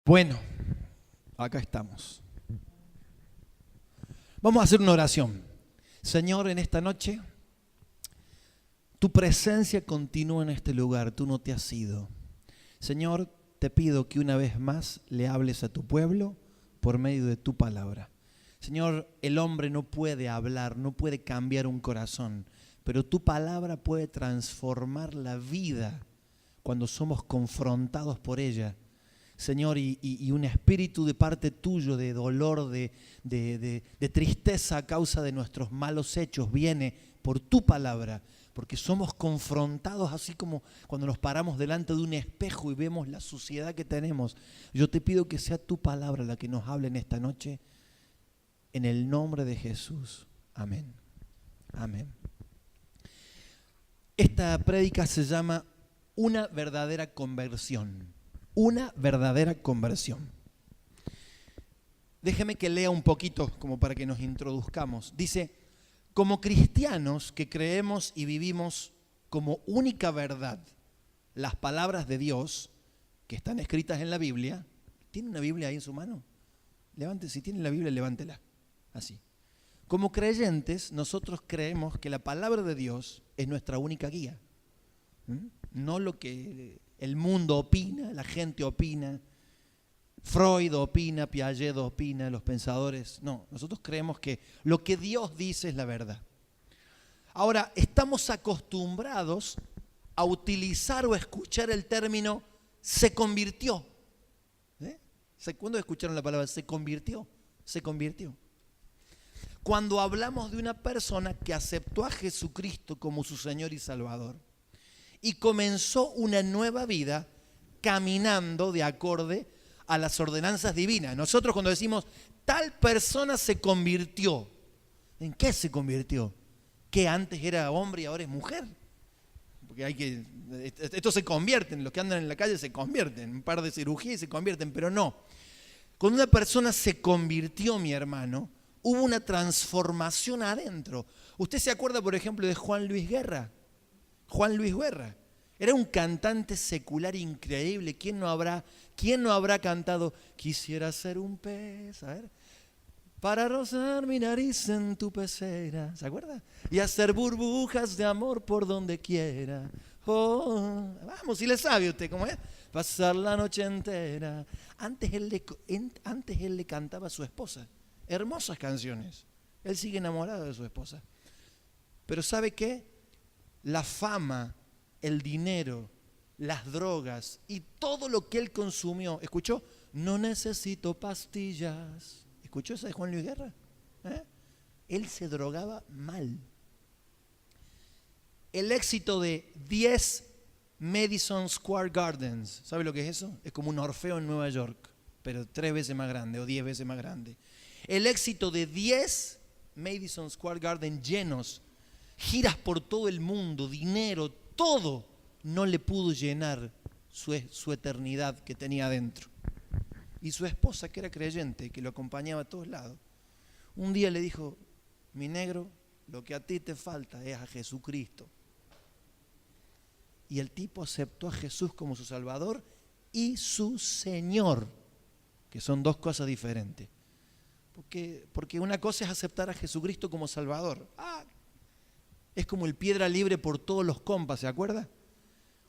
Bueno, acá estamos. Vamos a hacer una oración. Señor, en esta noche, tu presencia continúa en este lugar, tú no te has ido. Señor, te pido que una vez más le hables a tu pueblo por medio de tu palabra. Señor, el hombre no puede hablar, no puede cambiar un corazón, pero tu palabra puede transformar la vida cuando somos confrontados por ella. Señor, y un espíritu de parte tuyo de dolor, de tristeza a causa de nuestros malos hechos viene por tu palabra, porque somos confrontados así como cuando nos paramos delante de un espejo y vemos la suciedad que tenemos. Yo te pido que sea tu palabra la que nos hable en esta noche, en el nombre de Jesús. Amén. Amén. Esta prédica se llama Una verdadera conversión. Una verdadera conversión. Déjeme que lea un poquito como para que nos introduzcamos. Dice, como cristianos que creemos y vivimos como única verdad las palabras de Dios que están escritas en la Biblia. ¿Tiene una Biblia ahí en su mano? Levante, si tiene la Biblia, levántela. Así. Como creyentes, nosotros creemos que la palabra de Dios es nuestra única guía. No lo que el mundo opina, la gente opina, Freud opina, Piaget opina, los pensadores. No, nosotros creemos que lo que Dios dice es la verdad. Ahora, estamos acostumbrados a utilizar o escuchar el término se convirtió. ¿Cuándo escucharon la palabra se convirtió? Se convirtió. Cuando hablamos de una persona que aceptó a Jesucristo como su Señor y Salvador y comenzó una nueva vida caminando de acorde a las ordenanzas divinas. Nosotros cuando decimos tal persona se convirtió, ¿en qué se convirtió? Que antes era hombre y ahora es mujer. Porque estos se convierten, los que andan en la calle se convierten, un par de cirugías y se convierten, pero no. Cuando una persona se convirtió, mi hermano, hubo una transformación adentro. ¿Usted se acuerda, por ejemplo, de Juan Luis Guerra? Juan Luis Guerra era un cantante secular increíble. ¿Quién no habrá cantado quisiera ser un pez? A ver, para rozar mi nariz en tu pecera, ¿se acuerda? Y hacer burbujas de amor por donde quiera. Oh, vamos, si le sabe usted cómo es. Pasar la noche entera. Antes él le cantaba a su esposa. Hermosas canciones. Él sigue enamorado de su esposa. Pero ¿sabe qué? La fama, el dinero, las drogas y todo lo que él consumió, ¿escuchó? No necesito pastillas. ¿Escuchó esa de Juan Luis Guerra? Él se drogaba mal. El éxito de 10 Madison Square Gardens, ¿sabe lo que es eso? Es como un Orfeo en Nueva York, pero 3 veces más grande o 10 veces más grande. El éxito de 10 Madison Square Garden llenos, giras por todo el mundo, dinero, todo, no le pudo llenar su eternidad que tenía adentro. Y su esposa, que era creyente, que lo acompañaba a todos lados, un día le dijo, mi negro, lo que a ti te falta es a Jesucristo. Y el tipo aceptó a Jesús como su Salvador y su Señor, que son dos cosas diferentes. Porque una cosa es aceptar a Jesucristo como Salvador. Es como el piedra libre por todos los compas, ¿se acuerda?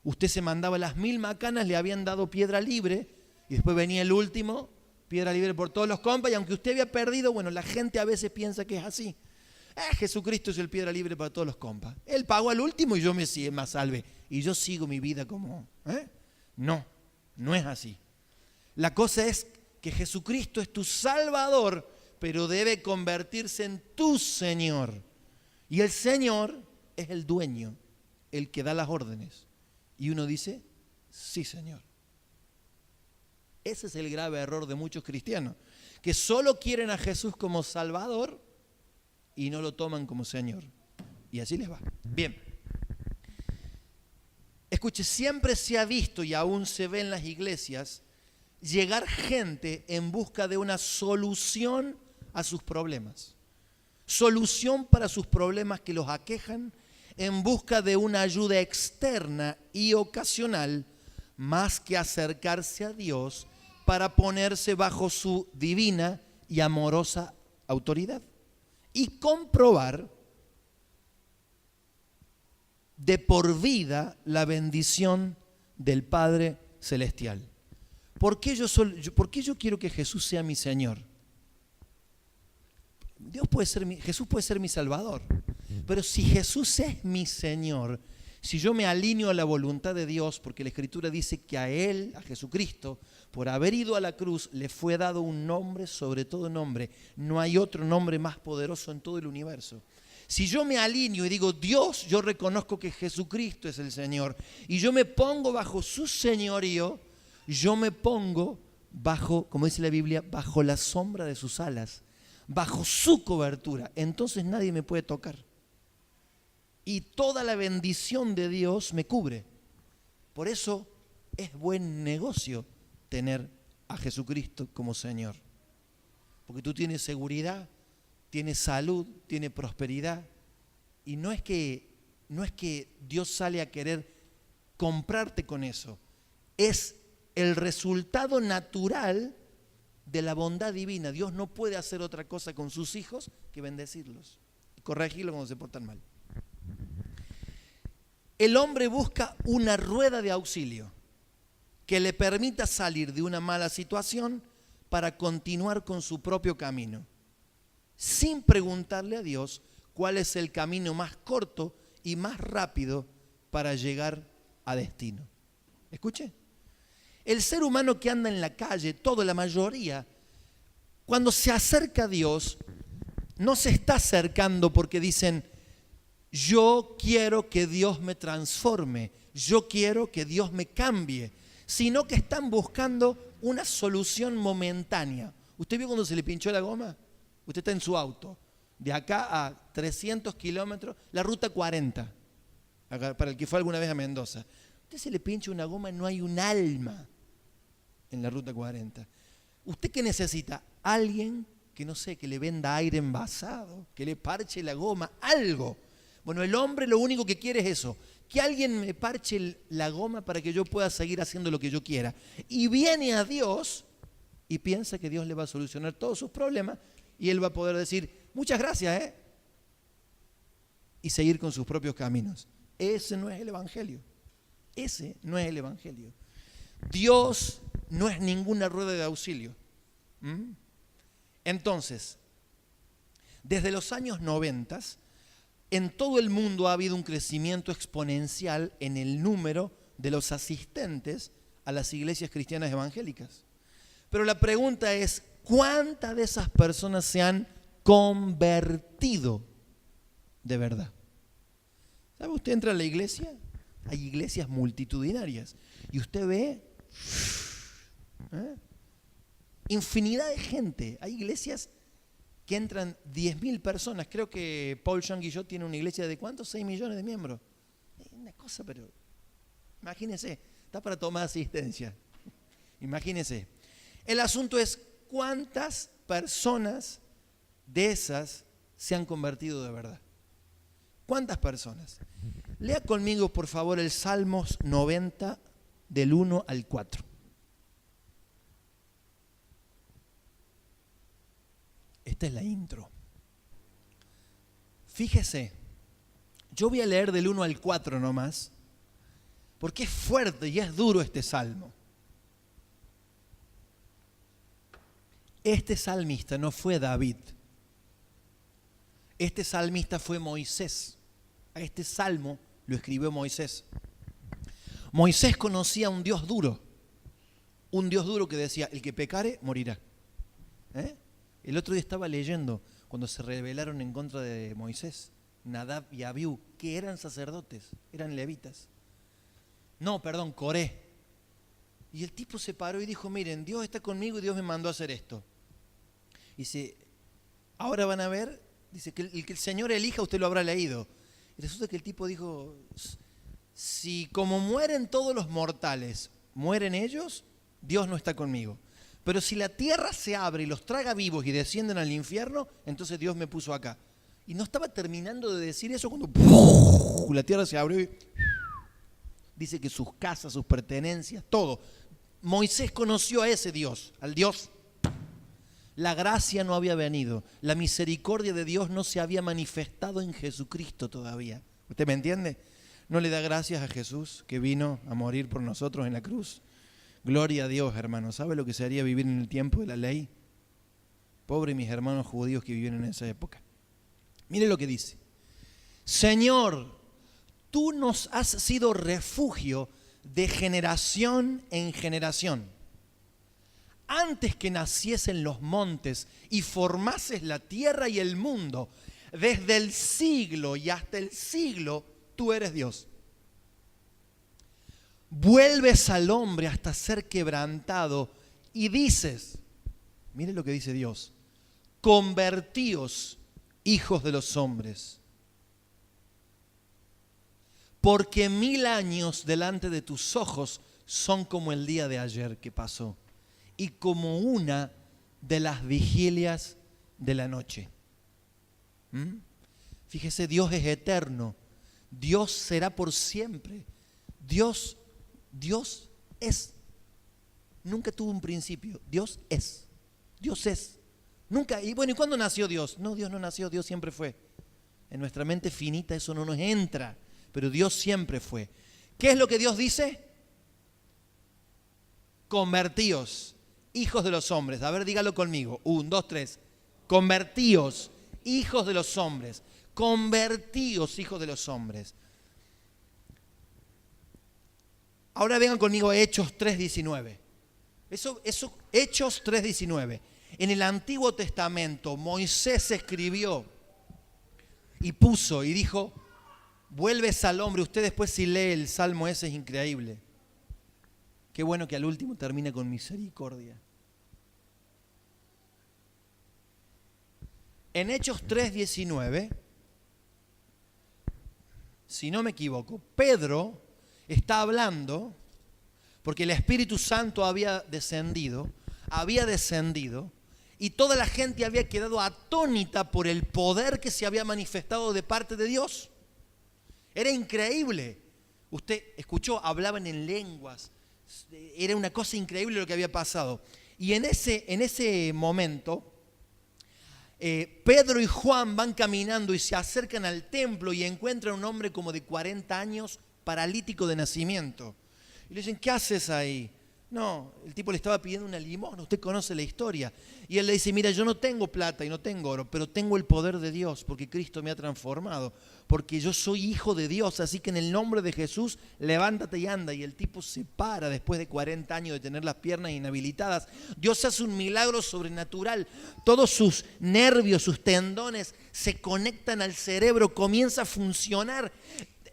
Usted se mandaba las 1000 macanas, le habían dado piedra libre y después venía el último, piedra libre por todos los compas, y aunque usted había perdido, bueno, la gente a veces piensa que es así. Jesucristo es el piedra libre para todos los compas. Él pagó al último y yo me salvé. Y yo sigo mi vida como... No es así. La cosa es que Jesucristo es tu Salvador, pero debe convertirse en tu Señor. Y el Señor es el dueño, el que da las órdenes. Y uno dice, sí, Señor. Ese es el grave error de muchos cristianos, que solo quieren a Jesús como Salvador y no lo toman como Señor. Y así les va. Bien. Escuche, siempre se ha visto y aún se ve en las iglesias llegar gente en busca de una solución a sus problemas. Solución para sus problemas que los aquejan, en busca de una ayuda externa y ocasional, más que acercarse a Dios para ponerse bajo su divina y amorosa autoridad y comprobar de por vida la bendición del Padre Celestial. ¿Por qué yo quiero que Jesús sea mi Señor? Jesús puede ser mi Salvador, pero si Jesús es mi Señor, si yo me alineo a la voluntad de Dios, porque la Escritura dice que a Él, a Jesucristo, por haber ido a la cruz, le fue dado un nombre sobre todo nombre. No hay otro nombre más poderoso en todo el universo. Si yo me alineo y digo, Dios, yo reconozco que Jesucristo es el Señor, y yo me pongo bajo su señorío, yo me pongo bajo, como dice la Biblia, bajo la sombra de sus alas, bajo su cobertura. Entonces nadie me puede tocar. Y toda la bendición de Dios me cubre. Por eso es buen negocio tener a Jesucristo como Señor. Porque tú tienes seguridad, tienes salud, tienes prosperidad. Y no es que Dios sale a querer comprarte con eso. Es el resultado natural de la bondad divina. Dios no puede hacer otra cosa con sus hijos que bendecirlos y corregirlos cuando se portan mal. El hombre busca una rueda de auxilio que le permita salir de una mala situación para continuar con su propio camino, sin preguntarle a Dios cuál es el camino más corto y más rápido para llegar a destino. ¿Escuche? El ser humano que anda en la calle, la mayoría, cuando se acerca a Dios, no se está acercando porque dicen, yo quiero que Dios me transforme, yo quiero que Dios me cambie, sino que están buscando una solución momentánea. ¿Usted vio cuando se le pinchó la goma? Usted está en su auto, de acá a 300 kilómetros, la ruta 40, para el que fue alguna vez a Mendoza. Usted se le pincha una goma, no hay un alma en la ruta 40. ¿Usted qué necesita? Alguien que, no sé, que le venda aire envasado, que le parche la goma, algo. Bueno, el hombre lo único que quiere es eso, que alguien me parche la goma para que yo pueda seguir haciendo lo que yo quiera. Y viene a Dios y piensa que Dios le va a solucionar todos sus problemas y él va a poder decir, muchas gracias, y seguir con sus propios caminos. Ese no es el Evangelio. Ese no es el Evangelio. Dios no es ninguna rueda de auxilio. Entonces, desde los años 90, en todo el mundo ha habido un crecimiento exponencial en el número de los asistentes a las iglesias cristianas evangélicas. Pero la pregunta es, ¿cuántas de esas personas se han convertido de verdad? ¿Sabe? Usted entra a la iglesia, hay iglesias multitudinarias, y usted ve infinidad de gente. Hay iglesias que entran 10.000 personas. Creo que Paul Young y yo tiene una iglesia de ¿cuántos? 6 millones de miembros. Es una cosa, pero imagínense, está para tomar asistencia. Imagínense. El asunto es cuántas personas de esas se han convertido de verdad. ¿Cuántas personas? Lea conmigo, por favor, el Salmos 90 del 1 al 4. Esta es la intro. Fíjese, yo voy a leer del 1 al 4 nomás, porque es fuerte y es duro este salmo. Este salmista no fue David. Este salmista fue Moisés. A este salmo lo escribió Moisés. Moisés conocía a un Dios duro que decía, el que pecare, morirá. El otro día estaba leyendo cuando se rebelaron en contra de Moisés, Nadab y Abiú, que eran sacerdotes, eran levitas. No, perdón, Coré. Y el tipo se paró y dijo, miren, Dios está conmigo y Dios me mandó a hacer esto. Y dice, ahora van a ver, dice, que el Señor elija, usted lo habrá leído. Y resulta que el tipo dijo, si como mueren todos los mortales, mueren ellos, Dios no está conmigo. Pero si la tierra se abre y los traga vivos y descienden al infierno, entonces Dios me puso acá. Y no estaba terminando de decir eso cuando la tierra se abrió y dice que sus casas, sus pertenencias, todo. Moisés conoció a ese Dios, al Dios. La gracia no había venido, la misericordia de Dios no se había manifestado en Jesucristo todavía. ¿Usted me entiende? ¿No le da gracias a Jesús que vino a morir por nosotros en la cruz? Gloria a Dios, hermano. ¿Sabe lo que sería vivir en el tiempo de la ley? Pobre mis hermanos judíos que vivieron en esa época. Mire lo que dice. Señor, tú nos has sido refugio de generación en generación. Antes que naciesen los montes y formases la tierra y el mundo, desde el siglo y hasta el siglo, tú eres Dios. Vuelves al hombre hasta ser quebrantado y dices, mire lo que dice Dios, convertíos, hijos de los hombres, porque 1000 años delante de tus ojos son como el día de ayer que pasó y como una de las vigilias de la noche. Fíjese, Dios es eterno, Dios será por siempre, Dios es, nunca tuvo un principio, Dios es. Nunca, y bueno, ¿y cuándo nació Dios? No, Dios no nació, Dios siempre fue. En nuestra mente finita eso no nos entra, pero Dios siempre fue. ¿Qué es lo que Dios dice? Convertíos, hijos de los hombres. A ver, dígalo conmigo. 1, 2, 3. Convertíos, hijos de los hombres. Convertíos, hijos de los hombres. Ahora vengan conmigo a Hechos 3:19. Eso, Hechos 3:19. En el Antiguo Testamento, Moisés escribió y puso y dijo, vuelves al hombre. Usted después si lee el salmo ese es increíble. Qué bueno que al último termina con misericordia. En Hechos 3:19, si no me equivoco, Pedro está hablando porque el Espíritu Santo había descendido y toda la gente había quedado atónita por el poder que se había manifestado de parte de Dios. Era increíble. Usted escuchó, hablaban en lenguas. Era una cosa increíble lo que había pasado. Y en ese momento, Pedro y Juan van caminando y se acercan al templo y encuentran a un hombre como de 40 años, paralítico de nacimiento. Y le dicen, ¿qué haces ahí? No, el tipo le estaba pidiendo una limosna, usted conoce la historia. Y él le dice, mira, yo no tengo plata y no tengo oro, pero tengo el poder de Dios, porque Cristo me ha transformado, porque yo soy hijo de Dios, así que en el nombre de Jesús, levántate y anda. Y el tipo se para después de 40 años de tener las piernas inhabilitadas. Dios hace un milagro sobrenatural. Todos sus nervios, sus tendones se conectan al cerebro, comienza a funcionar.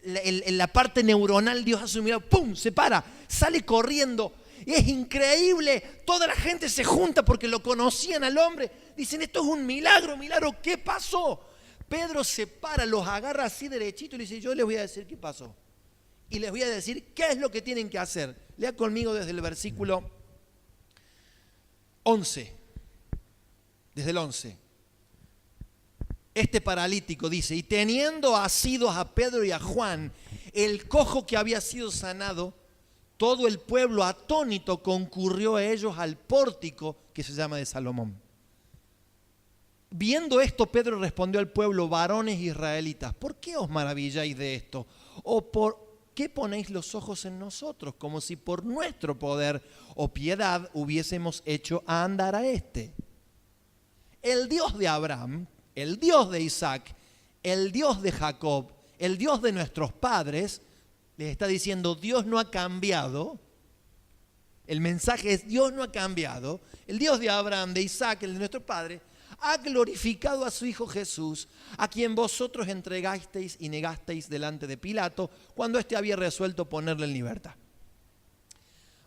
En la parte neuronal Dios hace un milagro, ¡pum!, se para, sale corriendo. Y es increíble, toda la gente se junta porque lo conocían al hombre. Dicen, esto es un milagro, ¿qué pasó? Pedro se para, los agarra así derechito y le dice, yo les voy a decir qué pasó. Y les voy a decir qué es lo que tienen que hacer. Lea conmigo desde el versículo 11. Desde el 11. Este paralítico dice, y teniendo asidos a Pedro y a Juan, el cojo que había sido sanado, todo el pueblo atónito concurrió a ellos al pórtico que se llama de Salomón. Viendo esto, Pedro respondió al pueblo, varones israelitas, ¿por qué os maravilláis de esto? ¿O por qué ponéis los ojos en nosotros, como si por nuestro poder o piedad hubiésemos hecho a andar a este? El Dios de Abraham, el Dios de Isaac, el Dios de Jacob, el Dios de nuestros padres, les está diciendo, Dios no ha cambiado. El mensaje es, Dios no ha cambiado. El Dios de Abraham, de Isaac, el de nuestro padre, ha glorificado a su Hijo Jesús, a quien vosotros entregasteis y negasteis delante de Pilato, cuando éste había resuelto ponerle en libertad.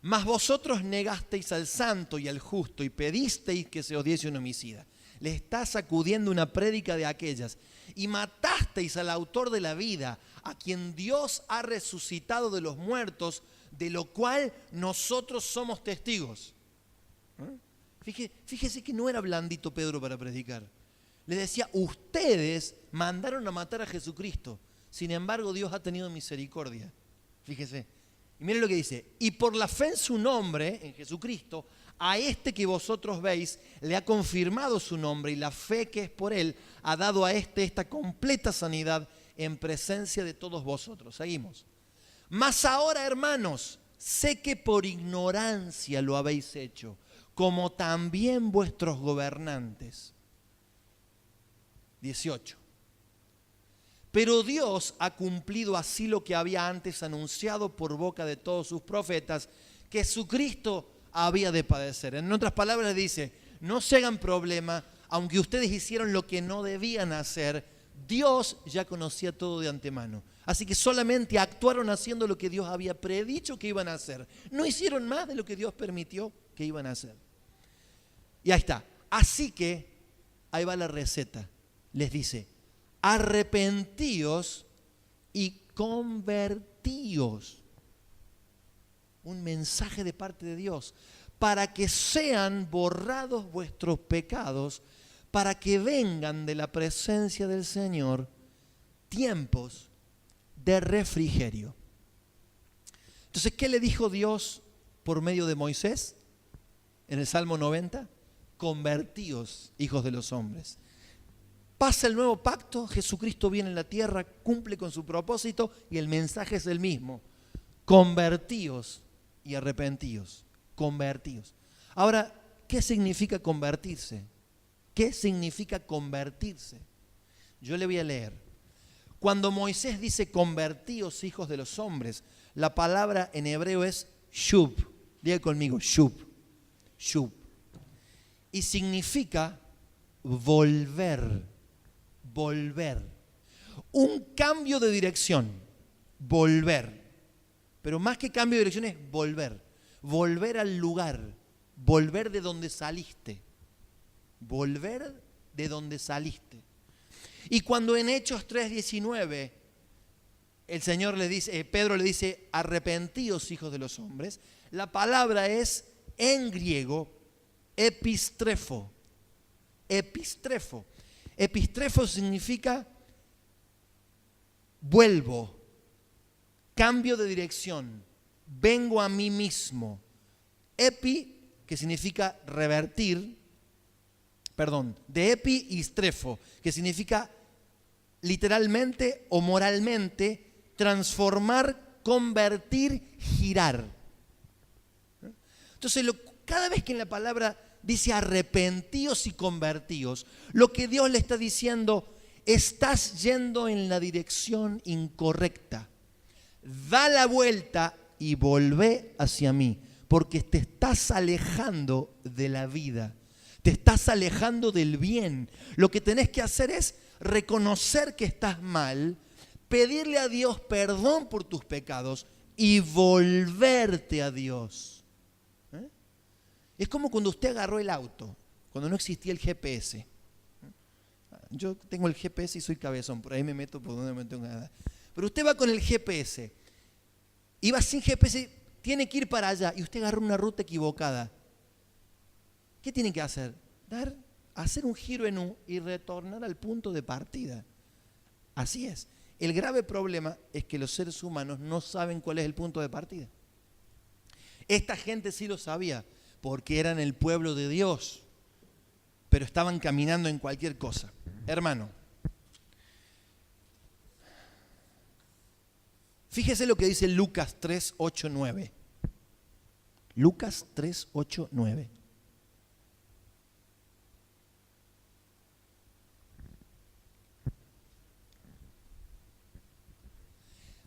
Mas vosotros negasteis al santo y al justo y pedisteis que se os diese un homicida. Le está sacudiendo una prédica de aquellas. Y matasteis al autor de la vida, a quien Dios ha resucitado de los muertos, de lo cual nosotros somos testigos. Fíjese que no era blandito Pedro para predicar. Le decía, ustedes mandaron a matar a Jesucristo. Sin embargo, Dios ha tenido misericordia. Fíjese, Y miren lo que dice, y por la fe en su nombre, en Jesucristo, a este que vosotros veis, le ha confirmado su nombre, y la fe que es por él ha dado a este esta completa sanidad en presencia de todos vosotros. Seguimos. Mas ahora, hermanos, sé que por ignorancia lo habéis hecho, como también vuestros gobernantes. 18. Pero Dios ha cumplido así lo que había antes anunciado por boca de todos sus profetas, que Jesucristo había de padecer. En otras palabras dice, no se hagan problema, aunque ustedes hicieron lo que no debían hacer, Dios ya conocía todo de antemano. Así que solamente actuaron haciendo lo que Dios había predicho que iban a hacer. No hicieron más de lo que Dios permitió que iban a hacer. Y ahí está. Así que, ahí va la receta. Les dice, arrepentíos y convertíos. Un mensaje de parte de Dios, para que sean borrados vuestros pecados, para que vengan de la presencia del Señor tiempos de refrigerio. Entonces, ¿qué le dijo Dios por medio de Moisés en el Salmo 90? Convertíos, hijos de los hombres. Pasa el nuevo pacto, Jesucristo viene en la tierra, cumple con su propósito y el mensaje es el mismo. Convertíos y arrepentíos. Convertíos. Ahora, ¿qué significa convertirse? ¿Qué significa convertirse? Yo le voy a leer. Cuando Moisés dice convertíos, hijos de los hombres, la palabra en hebreo es shub. Diga conmigo, shub. Shub. Y significa volver. Volver. Un cambio de dirección. Volver. Pero más que cambio de dirección es volver. Volver al lugar. Volver de donde saliste. Volver de donde saliste. Y cuando en Hechos 3:19 el Señor le dice, Pedro le dice, arrepentíos, hijos de los hombres, la palabra es en griego epistrefo. Epistrefo. Epistrefo significa vuelvo, cambio de dirección, vengo a mí mismo. Epi, que significa revertir, de epi y strefo, que significa literalmente o moralmente transformar, convertir, girar. Entonces, cada vez que en la palabra dice arrepentíos y convertíos, lo que Dios le está diciendo, estás yendo en la dirección incorrecta. Da la vuelta y volvé hacia mí, porque te estás alejando de la vida. Te estás alejando del bien. Lo que tenés que hacer es reconocer que estás mal, pedirle a Dios perdón por tus pecados y volverte a Dios. Es como cuando usted agarró el auto, cuando no existía el GPS. Yo tengo el GPS y soy cabezón, por ahí me meto por donde no me tengo nada. Pero usted va con el GPS, iba sin GPS, tiene que ir para allá y usted agarró una ruta equivocada. ¿Qué tiene que hacer? Hacer un giro en U y retornar al punto de partida. Así es. El grave problema es que los seres humanos no saben cuál es el punto de partida. Esta gente sí lo sabía, porque eran el pueblo de Dios, pero estaban caminando en cualquier cosa. Hermano, fíjese lo que dice Lucas 3, 8, 9. Lucas 3, 8, 9.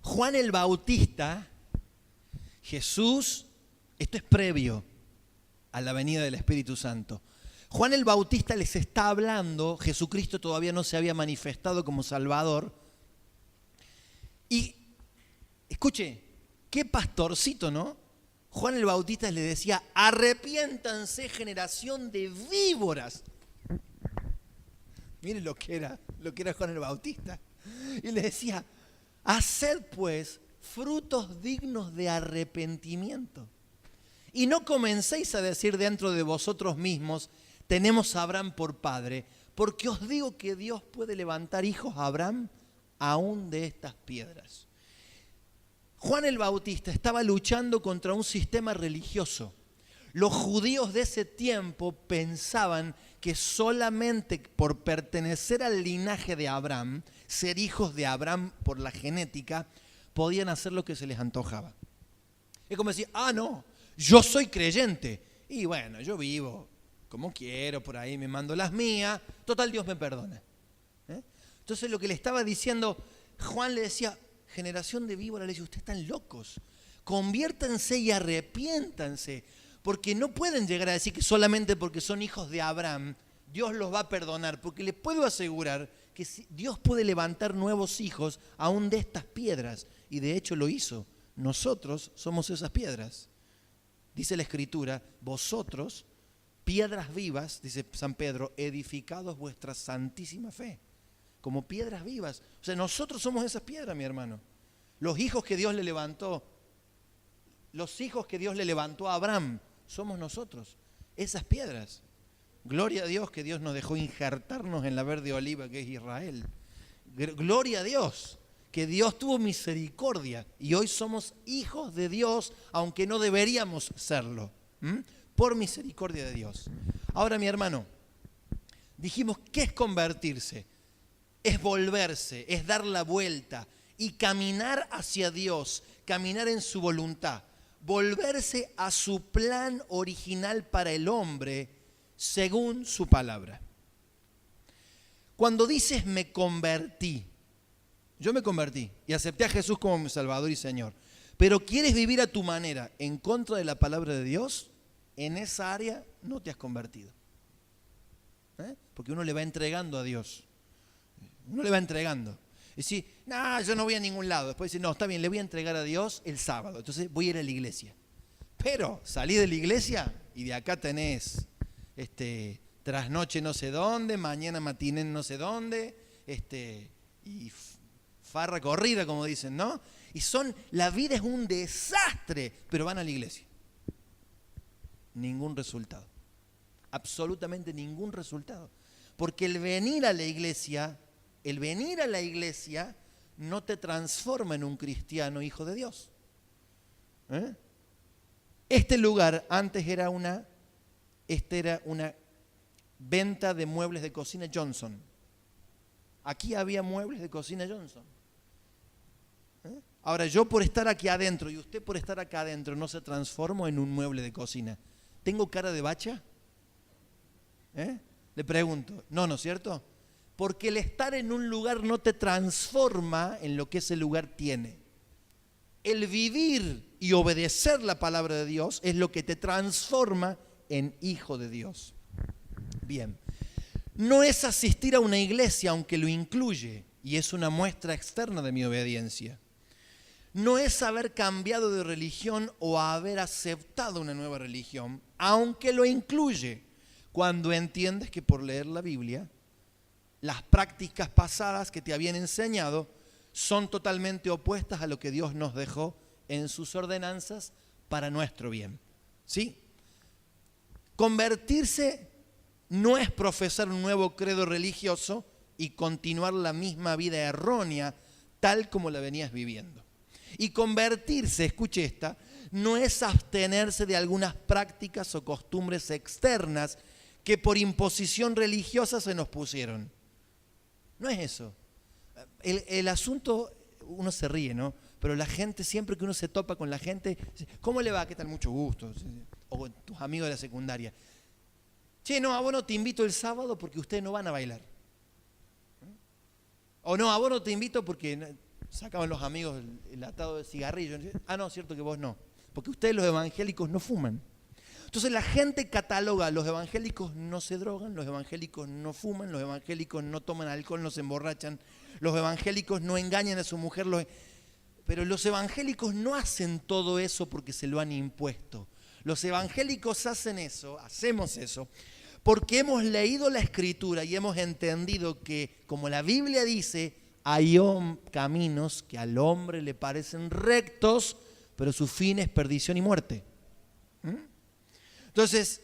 Juan el Bautista, Jesús, esto es previo a la venida del Espíritu Santo. Juan el Bautista les está hablando, Jesucristo todavía no se había manifestado como Salvador. Y escuche, qué pastorcito, ¿no? Juan el Bautista le decía, arrepiéntanse generación de víboras. Miren lo que era Juan el Bautista. Y le decía, haced pues frutos dignos de arrepentimiento. Y no comencéis a decir dentro de vosotros mismos, tenemos a Abraham por padre, porque os digo que Dios puede levantar hijos a Abraham aún de estas piedras. Juan el Bautista estaba luchando contra un sistema religioso. Los judíos de ese tiempo pensaban que solamente por pertenecer al linaje de Abraham, ser hijos de Abraham por la genética, podían hacer lo que se les antojaba. Es como decir, no, yo soy creyente y bueno, yo vivo como quiero, por ahí me mando las mías, total Dios me perdona. Entonces lo que le estaba diciendo, Juan le decía, generación de víboras, le dice, ustedes están locos, conviértanse y arrepiéntanse, porque no pueden llegar a decir que solamente porque son hijos de Abraham, Dios los va a perdonar, porque les puedo asegurar que Dios puede levantar nuevos hijos aún de estas piedras, y de hecho lo hizo. Nosotros somos esas piedras. Dice la Escritura, vosotros, piedras vivas, dice San Pedro, edificados vuestra santísima fe. Como piedras vivas. O sea, nosotros somos esas piedras, mi hermano. Los hijos que Dios le levantó, los hijos que Dios le levantó a Abraham, somos nosotros, esas piedras. Gloria a Dios que Dios nos dejó injertarnos en la verde oliva que es Israel. Gloria a Dios que Dios tuvo misericordia y hoy somos hijos de Dios, aunque no deberíamos serlo. Por misericordia de Dios. Ahora, mi hermano, dijimos, ¿qué es convertirse? Es volverse, es dar la vuelta y caminar hacia Dios, caminar en su voluntad, volverse a su plan original para el hombre según su palabra. Cuando dices me convertí, yo me convertí y acepté a Jesús como mi Salvador y Señor, pero quieres vivir a tu manera en contra de la palabra de Dios, en esa área no te has convertido. Porque uno le va entregando a Dios. Uno le va entregando. Y dice, no, yo no voy a ningún lado. Después dice, no, está bien, le voy a entregar a Dios el sábado. Entonces voy a ir a la iglesia. Pero salí de la iglesia y de acá tenés trasnoche no sé dónde, mañana matiné no sé dónde, y farra corrida, como dicen, ¿no? Y la vida es un desastre, pero van a la iglesia. Ningún resultado. Absolutamente ningún resultado. Porque el venir a la iglesia no te transforma en un cristiano hijo de Dios. Este lugar antes era una venta de muebles de cocina Johnson. Aquí había muebles de cocina Johnson. Ahora, yo por estar aquí adentro y usted por estar acá adentro no se transformó en un mueble de cocina. ¿Tengo cara de bacha? Le pregunto. No, ¿no es cierto? Porque el estar en un lugar no te transforma en lo que ese lugar tiene. El vivir y obedecer la palabra de Dios es lo que te transforma en hijo de Dios. Bien. No es asistir a una iglesia, aunque lo incluye, y es una muestra externa de mi obediencia. No es haber cambiado de religión o haber aceptado una nueva religión, aunque lo incluye, cuando entiendes que por leer la Biblia, las prácticas pasadas que te habían enseñado son totalmente opuestas a lo que Dios nos dejó en sus ordenanzas para nuestro bien. ¿Sí? Convertirse no es profesar un nuevo credo religioso y continuar la misma vida errónea tal como la venías viviendo. Y convertirse, escuche esta, no es abstenerse de algunas prácticas o costumbres externas que por imposición religiosa se nos pusieron. No es eso. El asunto, uno se ríe, ¿no? Pero la gente, siempre que uno se topa con la gente, ¿cómo le va? ¿Qué tal? Mucho gusto. O con tus amigos de la secundaria. Che, no, a vos no te invito el sábado porque ustedes no van a bailar. O no, a vos no te invito porque sacaban los amigos el atado de cigarrillo. Ah, no, cierto que vos no. Porque ustedes los evangélicos no fuman. Entonces la gente cataloga, los evangélicos no se drogan, los evangélicos no fuman, los evangélicos no toman alcohol, no se emborrachan, los evangélicos no engañan a su mujer. Pero los evangélicos no hacen todo eso porque se lo han impuesto. Los evangélicos hacemos eso, porque hemos leído la Escritura y hemos entendido que, como la Biblia dice, hay caminos que al hombre le parecen rectos, pero su fin es perdición y muerte. Entonces,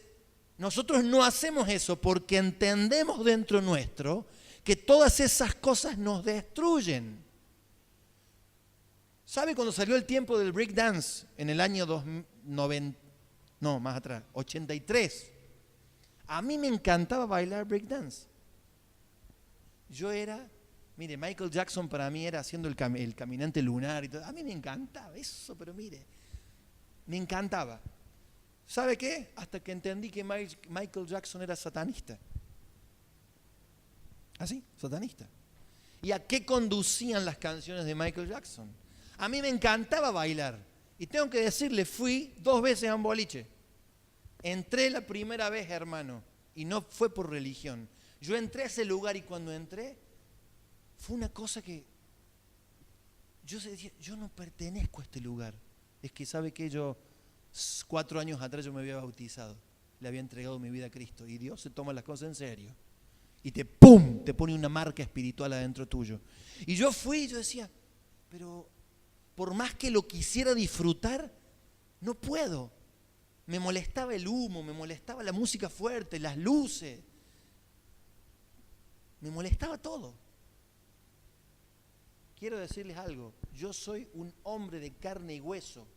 nosotros no hacemos eso porque entendemos dentro nuestro que todas esas cosas nos destruyen. ¿Sabe cuando salió el tiempo del breakdance en el año 90, no, más atrás, 83? A mí me encantaba bailar breakdance. Mire, Michael Jackson para mí era haciendo el caminante lunar y todo. A mí me encantaba eso, pero mire, me encantaba. ¿Sabe qué? Hasta que entendí que Michael Jackson era satanista. ¿Así? Satanista. ¿Y a qué conducían las canciones de Michael Jackson? A mí me encantaba bailar. Y tengo que decirle, fui 2 veces a un boliche. Entré la primera vez, hermano, y no fue por religión. Yo entré a ese lugar y cuando entré, fue una cosa que yo decía, yo no pertenezco a este lugar. Es que, ¿sabe qué? 4 años atrás yo me había bautizado. Le había entregado mi vida a Cristo. Y Dios se toma las cosas en serio. Y te pone una marca espiritual adentro tuyo. Y yo fui y yo decía, pero por más que lo quisiera disfrutar, no puedo. Me molestaba el humo, me molestaba la música fuerte, las luces. Me molestaba todo. Quiero decirles algo, yo soy un hombre de carne y hueso.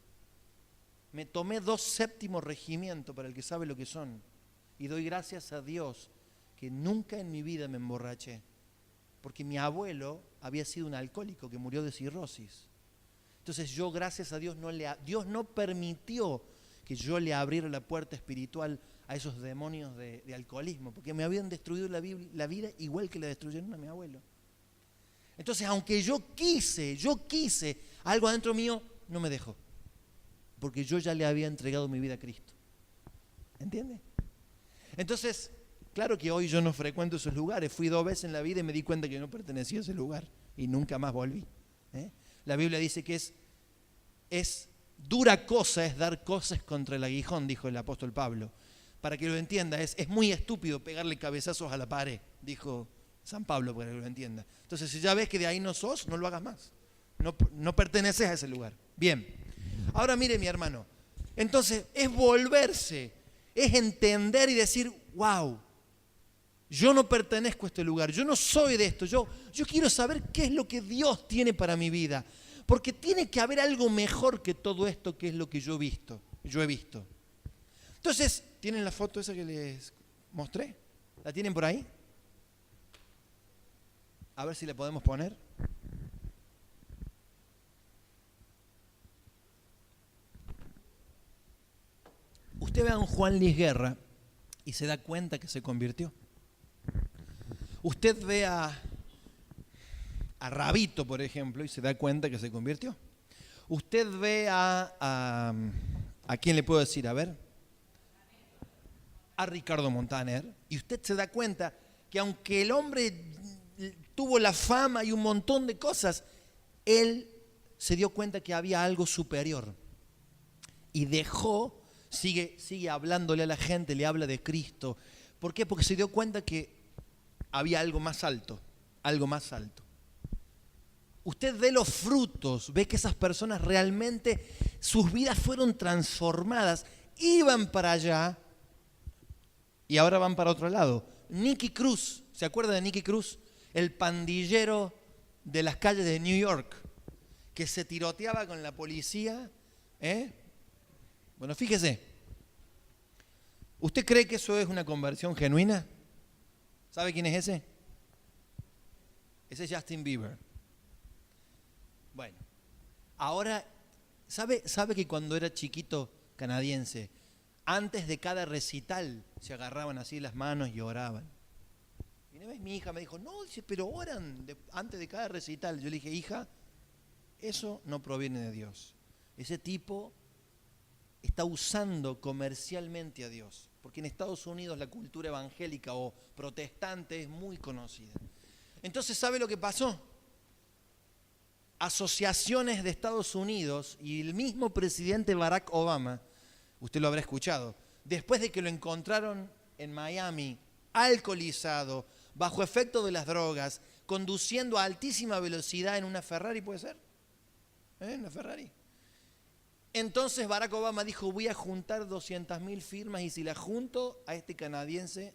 Me tomé 2 séptimos regimientos para el que sabe lo que son. Y doy gracias a Dios que nunca en mi vida me emborraché. Porque mi abuelo había sido un alcohólico que murió de cirrosis. Entonces yo, gracias a Dios, Dios no permitió que yo le abriera la puerta espiritual a esos demonios de alcoholismo. Porque me habían destruido la vida igual que la destruyeron a mi abuelo. Entonces, aunque yo quise, algo adentro mío no me dejó. Porque yo ya le había entregado mi vida a Cristo. ¿Entiende? Entonces, claro que hoy yo no frecuento esos lugares. Fui 2 veces en la vida y me di cuenta que no pertenecía a ese lugar. Y nunca más volví. La Biblia dice que es dura cosa es dar cosas contra el aguijón, dijo el apóstol Pablo. Para que lo entienda, es muy estúpido pegarle cabezazos a la pared, dijo San Pablo, para que lo entienda. Entonces, si ya ves que de ahí no sos, no lo hagas más. No perteneces a ese lugar. Bien. Ahora mire, mi hermano. Entonces, es volverse, es entender y decir, wow, yo no pertenezco a este lugar, yo no soy de esto, yo quiero saber qué es lo que Dios tiene para mi vida. Porque tiene que haber algo mejor que todo esto, que es lo que yo he visto. Entonces, ¿tienen la foto esa que les mostré? ¿La tienen por ahí? A ver si la podemos poner. Usted ve a un Juan Luis Guerra y se da cuenta que se convirtió. Usted ve a Rabito, por ejemplo, y se da cuenta que se convirtió. Usted ve ¿a quién le puedo decir? A ver. A Ricardo Montaner. Y usted se da cuenta que aunque el hombre tuvo la fama y un montón de cosas, él se dio cuenta que había algo superior. Y sigue hablándole a la gente, le habla de Cristo. ¿Por qué? Porque se dio cuenta que había algo más alto, algo más alto. Usted ve los frutos, ve que esas personas realmente, sus vidas fueron transformadas, iban para allá y ahora van para otro lado. Nicky Cruz, ¿se acuerda de Nicky Cruz? El pandillero de las calles de New York, que se tiroteaba con la policía. Bueno, fíjese, ¿usted cree que eso es una conversión genuina? ¿Sabe quién es ese? Ese es Justin Bieber. Bueno, ahora, ¿sabe que cuando era chiquito canadiense, antes de cada recital se agarraban así las manos y oraban? Y una vez mi hija me dijo, no, dice, pero oran antes de cada recital. Yo le dije, hija, eso no proviene de Dios. Ese tipo está usando comercialmente a Dios, porque en Estados Unidos la cultura evangélica o protestante es muy conocida. Entonces, ¿sabe lo que pasó? Asociaciones de Estados Unidos y el mismo presidente Barack Obama, usted lo habrá escuchado, después de que lo encontraron en Miami, alcoholizado, bajo efecto de las drogas, conduciendo a altísima velocidad en una Ferrari, ¿puede ser? ¿Una Ferrari? Entonces Barack Obama dijo, voy a juntar 200.000 firmas y si las junto a este canadiense,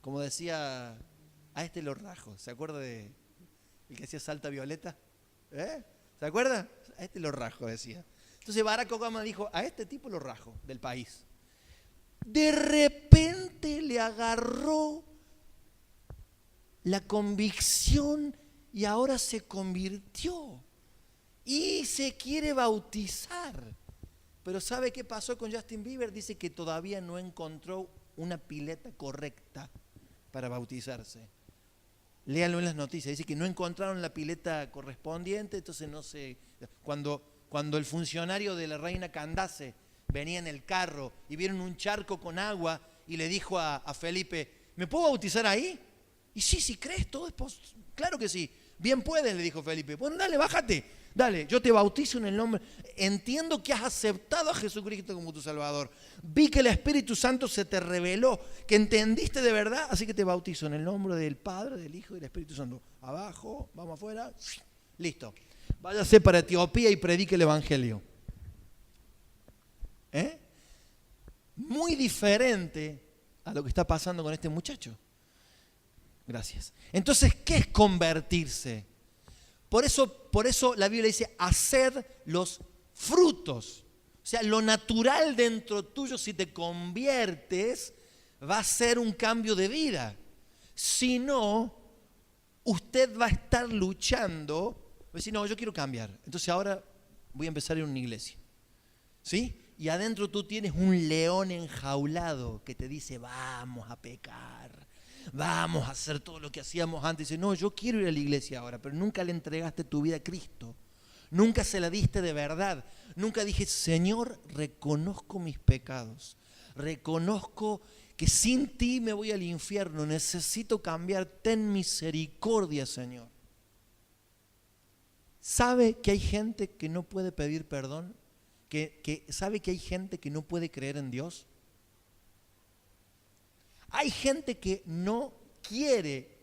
como decía, a este lo rajo. ¿Se acuerda de el que hacía Salta Violeta? ¿Se acuerda? A este lo rajo, decía. Entonces Barack Obama dijo, a este tipo lo rajo del país. De repente le agarró la convicción y ahora se convirtió y se quiere bautizar. Pero ¿sabe qué pasó con Justin Bieber? Dice que todavía no encontró una pileta correcta para bautizarse. Léanlo en las noticias, dice que no encontraron la pileta correspondiente, entonces no sé, cuando el funcionario de la reina Candace venía en el carro y vieron un charco con agua y le dijo a Felipe, ¿me puedo bautizar ahí? Y sí, crees, todo es claro que sí, bien puedes, le dijo Felipe. Bueno, dale, bájate, dale, yo te bautizo en el nombre. Entiendo que has aceptado a Jesucristo como tu Salvador. Vi que el Espíritu Santo se te reveló, que entendiste de verdad, así que te bautizo en el nombre del Padre, del Hijo y del Espíritu Santo. Abajo, vamos afuera, listo. Váyase para Etiopía y predique el Evangelio. Muy diferente a lo que está pasando con este muchacho. Gracias. Entonces, ¿qué es convertirse? Por eso la Biblia dice, haced los frutos. O sea, lo natural dentro tuyo, si te conviertes, va a ser un cambio de vida. Si no, usted va a estar luchando. Va a decir, no, yo quiero cambiar. Entonces ahora voy a empezar en una iglesia. ¿Sí? Y adentro tú tienes un león enjaulado que te dice, vamos a pecar. Vamos a hacer todo lo que hacíamos antes. Dice, no, yo quiero ir a la iglesia ahora, pero nunca le entregaste tu vida a Cristo. Nunca se la diste de verdad. Nunca dije, Señor, reconozco mis pecados. Reconozco que sin ti me voy al infierno. Necesito cambiar. Ten misericordia, Señor. ¿Sabe que hay gente que no puede pedir perdón? ¿Sabe que hay gente que no puede creer en Dios? Hay gente que no quiere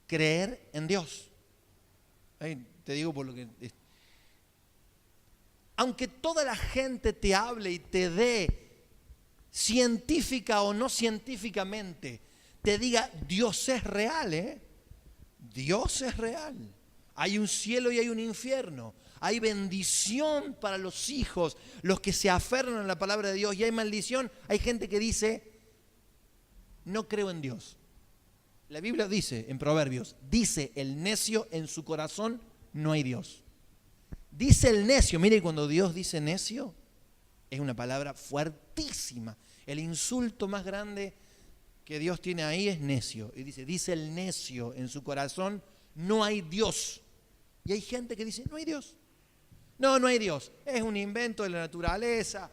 creer en Dios. Te digo por lo que... Aunque toda la gente te hable y te dé, científica o no científicamente, te diga, Dios es real, Dios es real. Hay un cielo y hay un infierno. Hay bendición para los hijos, los que se aferran a la palabra de Dios. Y hay maldición. Hay gente que dice, no creo en Dios. La Biblia dice en Proverbios, dice el necio en su corazón, no hay Dios. Dice el necio, mire, cuando Dios dice necio, es una palabra fuertísima. El insulto más grande que Dios tiene ahí es necio. Y dice el necio en su corazón, no hay Dios. Y hay gente que dice, no hay Dios. No hay Dios. Es un invento de la naturaleza.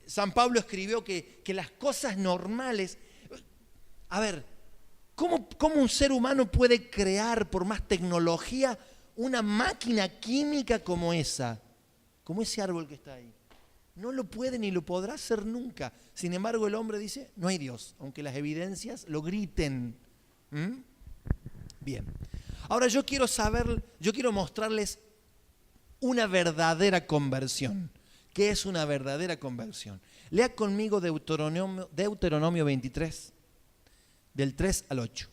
San Pablo escribió que las cosas normales... A ver, ¿cómo un ser humano puede crear, por más tecnología, una máquina química como esa? Como ese árbol que está ahí. No lo puede ni lo podrá hacer nunca. Sin embargo, el hombre dice, no hay Dios, aunque las evidencias lo griten. Bien. Ahora yo quiero mostrarles una verdadera conversión. ¿Qué es una verdadera conversión? Lea conmigo Deuteronomio 23, del 3 al 8.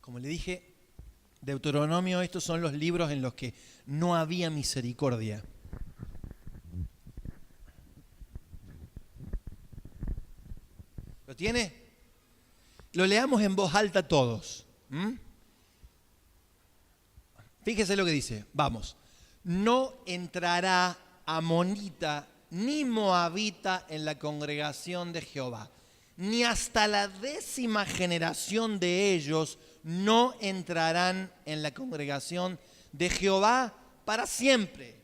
Como le dije, Deuteronomio, estos son los libros en los que no había misericordia. ¿Lo tiene? Lo leamos en voz alta todos. Fíjese lo que dice. Vamos. No entrará amonita ni moabita en la congregación de Jehová, ni hasta la 10ª generación de ellos no entrarán en la congregación de Jehová para siempre.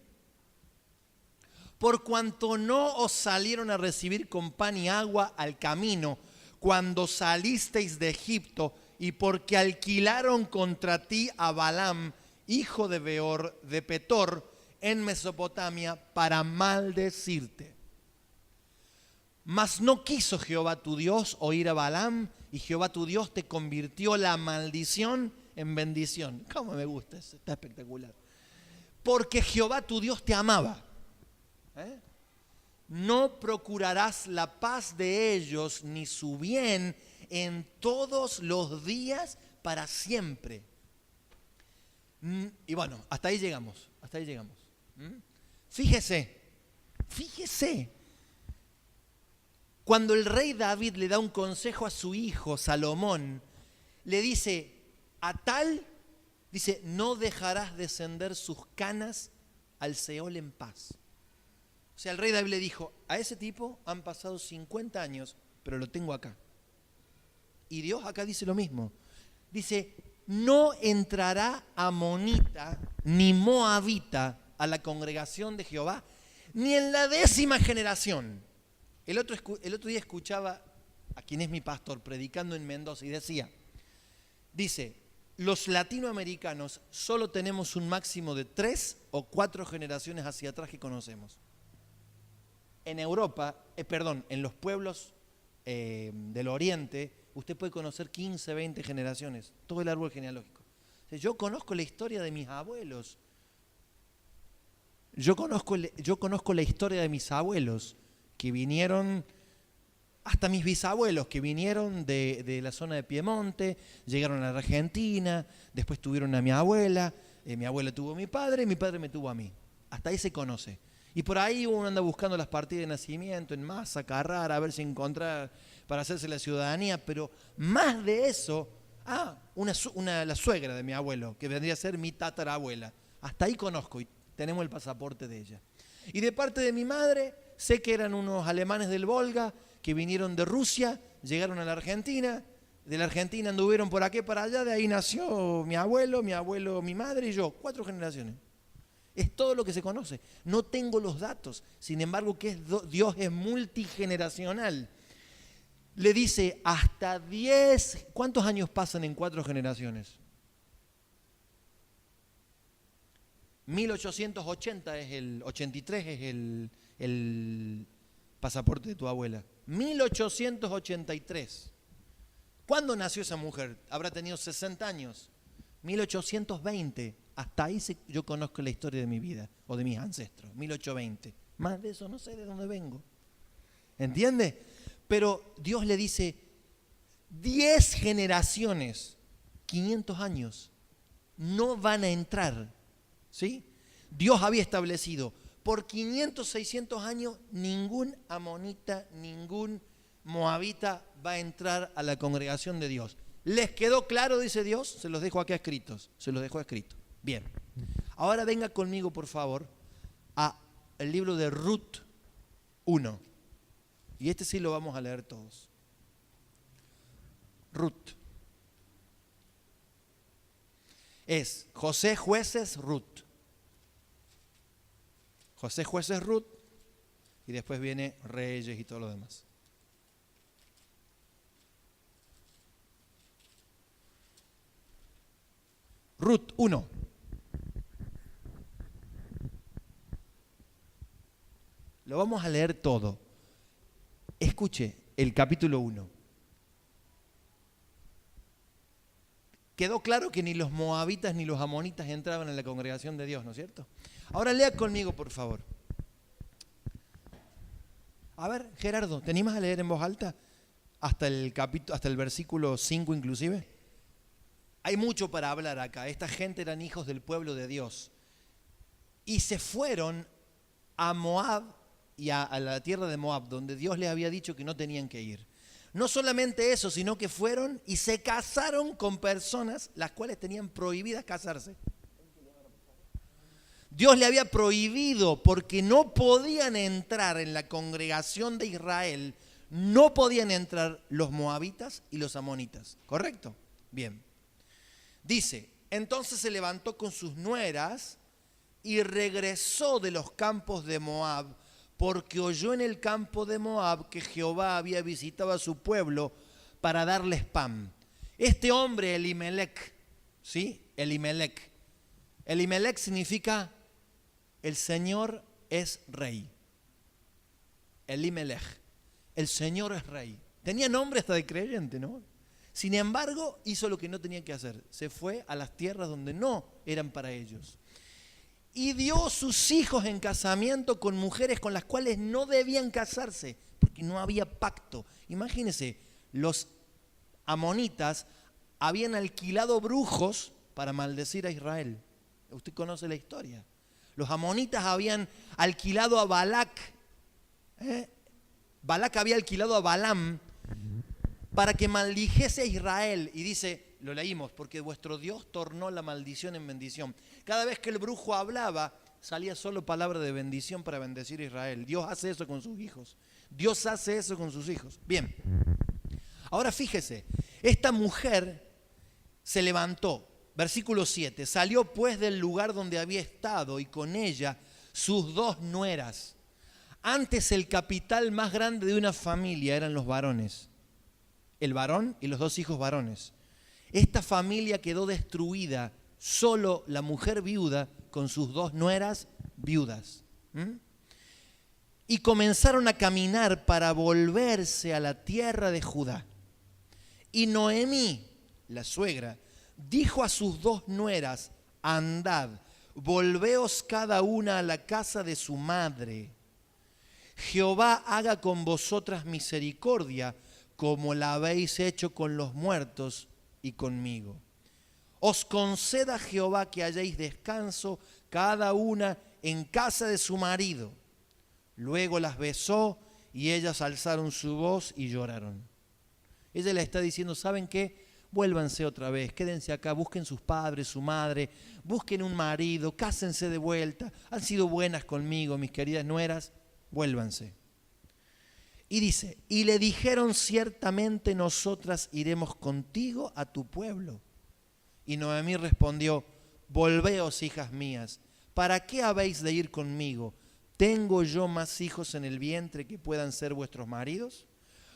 Por cuanto no os salieron a recibir con pan y agua al camino cuando salisteis de Egipto, y porque alquilaron contra ti a Balaam, hijo de Beor, de Petor, en Mesopotamia, para maldecirte. Mas no quiso Jehová tu Dios oír a Balaam, y Jehová tu Dios te convirtió la maldición en bendición. ¿Cómo me gusta eso? Está espectacular. Porque Jehová tu Dios te amaba. No procurarás la paz de ellos ni su bien en todos los días para siempre. Y bueno, hasta ahí llegamos. Fíjese. Cuando el rey David le da un consejo a su hijo Salomón, le dice, dice, no dejarás descender sus canas al Seol en paz. O sea, el rey David le dijo, a ese tipo han pasado 50 años, pero lo tengo acá. Y Dios acá dice lo mismo. Dice, no entrará amonita ni moabita a la congregación de Jehová, ni en la 10ª generación. El otro día escuchaba a quien es mi pastor predicando en Mendoza y dice, los latinoamericanos solo tenemos un máximo de 3 o 4 generaciones hacia atrás que conocemos. En Europa, en los pueblos del Oriente, usted puede conocer 15, 20 generaciones, todo el árbol genealógico. O sea, yo conozco la historia de mis abuelos. Yo conozco la historia de mis abuelos, que vinieron, hasta mis bisabuelos, que vinieron de la zona de Piemonte, llegaron a la Argentina, después tuvieron a mi abuela tuvo a mi padre me tuvo a mí. Hasta ahí se conoce. Y por ahí uno anda buscando las partidas de nacimiento en masa, Carrara, a ver si encontrar para hacerse la ciudadanía, pero más de eso, la suegra de mi abuelo, que vendría a ser mi tatarabuela. Hasta ahí conozco y tenemos el pasaporte de ella. Y de parte de mi madre, sé que eran unos alemanes del Volga que vinieron de Rusia, llegaron a la Argentina, de la Argentina anduvieron por aquí, para allá, de ahí nació mi abuelo, mi madre y yo, 4 generaciones. Es todo lo que se conoce. No tengo los datos, sin embargo, Dios es multigeneracional. Le dice hasta 10, ¿cuántos años pasan en 4 generaciones? 1880 es 83 es el pasaporte de tu abuela. 1883. ¿Cuándo nació esa mujer? Habrá tenido 60 años. 1820. Hasta ahí yo conozco la historia de mi vida o de mis ancestros. 1820. Más de eso no sé de dónde vengo. ¿Entiende? Pero Dios le dice, 10 generaciones, 500 años, no van a entrar. ¿Sí? Dios había establecido, por 500, 600 años, ningún amonita, ningún moabita va a entrar a la congregación de Dios. ¿Les quedó claro, dice Dios? Se los dejo aquí escritos. Se los dejo escrito. Bien. Ahora venga conmigo, por favor, al libro de Ruth 1. Y este sí lo vamos a leer todos. Ruth. Es José, Jueces, Ruth. José, Jueces, Ruth. Y después viene Reyes y todo lo demás. Ruth 1. Lo vamos a leer todo. Escuche el capítulo 1. Quedó claro que ni los moabitas ni los amonitas entraban en la congregación de Dios, ¿no es cierto? Ahora lea conmigo, por favor. A ver, Gerardo, ¿te animas a leer en voz alta? Hasta el versículo 5 inclusive. Hay mucho para hablar acá. Esta gente eran hijos del pueblo de Dios. Y se fueron a Moab y a la tierra de Moab, donde Dios les había dicho que no tenían que ir. No solamente eso, sino que fueron y se casaron con personas las cuales tenían prohibidas casarse. Dios le había prohibido, porque no podían entrar en la congregación de Israel, no podían entrar los moabitas y los amonitas. ¿Correcto? Bien. Dice, entonces se levantó con sus nueras y regresó de los campos de Moab, porque oyó en el campo de Moab que Jehová había visitado a su pueblo para darles pan. Este hombre, Elimelech, ¿sí? Elimelech significa el Señor es rey. Elimelech, el Señor es rey. Tenía nombre hasta de creyente, ¿no? Sin embargo, hizo lo que no tenía que hacer. Se fue a las tierras donde no eran para ellos. Y dio sus hijos en casamiento con mujeres con las cuales no debían casarse, porque no había pacto. Imagínense, los amonitas habían alquilado brujos para maldecir a Israel. Usted conoce la historia. Los amonitas habían alquilado a Balac. Balac había alquilado a Balaam para que maldijese a Israel. Y dice, lo leímos, porque vuestro Dios tornó la maldición en bendición. Cada vez que el brujo hablaba, salía solo palabra de bendición para bendecir a Israel. Dios hace eso con sus hijos. Dios hace eso con sus hijos. Bien. Ahora fíjese, esta mujer se levantó, versículo 7, salió pues del lugar donde había estado y con ella sus 2 nueras. Antes el capital más grande de una familia eran los varones, el varón y los 2 hijos varones. Esta familia quedó destruida, solo la mujer viuda con sus 2 nueras viudas. Y comenzaron a caminar para volverse a la tierra de Judá. Y Noemí, la suegra, dijo a sus 2 nueras, andad, volveos cada una a la casa de su madre. Jehová haga con vosotras misericordia, como la habéis hecho con los muertos y conmigo. Os conceda Jehová que halléis descanso cada una en casa de su marido. Luego las besó y ellas alzaron su voz y lloraron. Ella le está diciendo, ¿saben qué? Vuélvanse otra vez, quédense acá, busquen sus padres, su madre, busquen un marido, cásense de vuelta. Han sido buenas conmigo, mis queridas nueras, vuélvanse. Y dice, y le dijeron, ciertamente nosotras iremos contigo a tu pueblo. Y Noemí respondió, volveos, hijas mías, ¿para qué habéis de ir conmigo? ¿Tengo yo más hijos en el vientre que puedan ser vuestros maridos?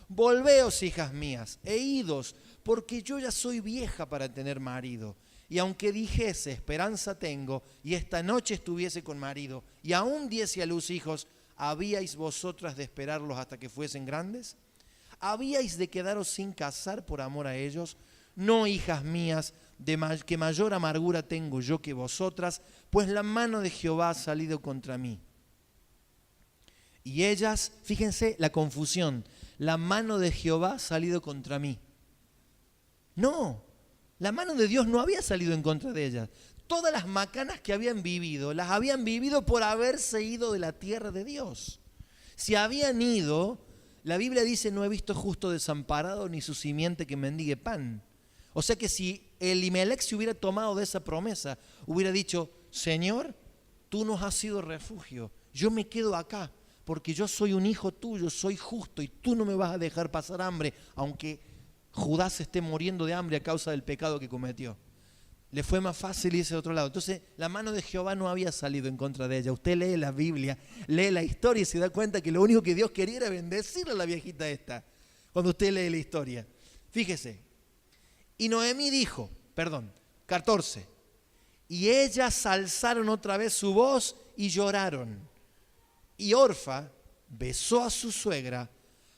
Volveos, hijas mías, e idos, porque yo ya soy vieja para tener marido. Y aunque dijese, esperanza tengo, y esta noche estuviese con marido, y aún diese a luz hijos, ¿habíais vosotras de esperarlos hasta que fuesen grandes? ¿Habíais de quedaros sin casar por amor a ellos? No, hijas mías, que mayor amargura tengo yo que vosotras, pues la mano de Jehová ha salido contra mí. Y ellas, fíjense la confusión, la mano de Jehová ha salido contra mí. No, la mano de Dios no había salido en contra de ellas. Todas las macanas que habían vivido, las habían vivido por haberse ido de la tierra de Dios. Si habían ido, la Biblia dice, no he visto justo desamparado ni su simiente que mendigue pan. O sea que si Elimelech se hubiera tomado de esa promesa, hubiera dicho, Señor, tú nos has sido refugio, yo me quedo acá, porque yo soy un hijo tuyo, soy justo y tú no me vas a dejar pasar hambre, aunque Judá se esté muriendo de hambre a causa del pecado que cometió. Le fue más fácil irse a otro lado. Entonces, la mano de Jehová no había salido en contra de ella. Usted lee la Biblia, lee la historia y se da cuenta que lo único que Dios quería era bendecir a la viejita esta. Cuando usted lee la historia. Fíjese. Y Noemí dijo, 14. Y ellas alzaron otra vez su voz y lloraron. Y Orfa besó a su suegra,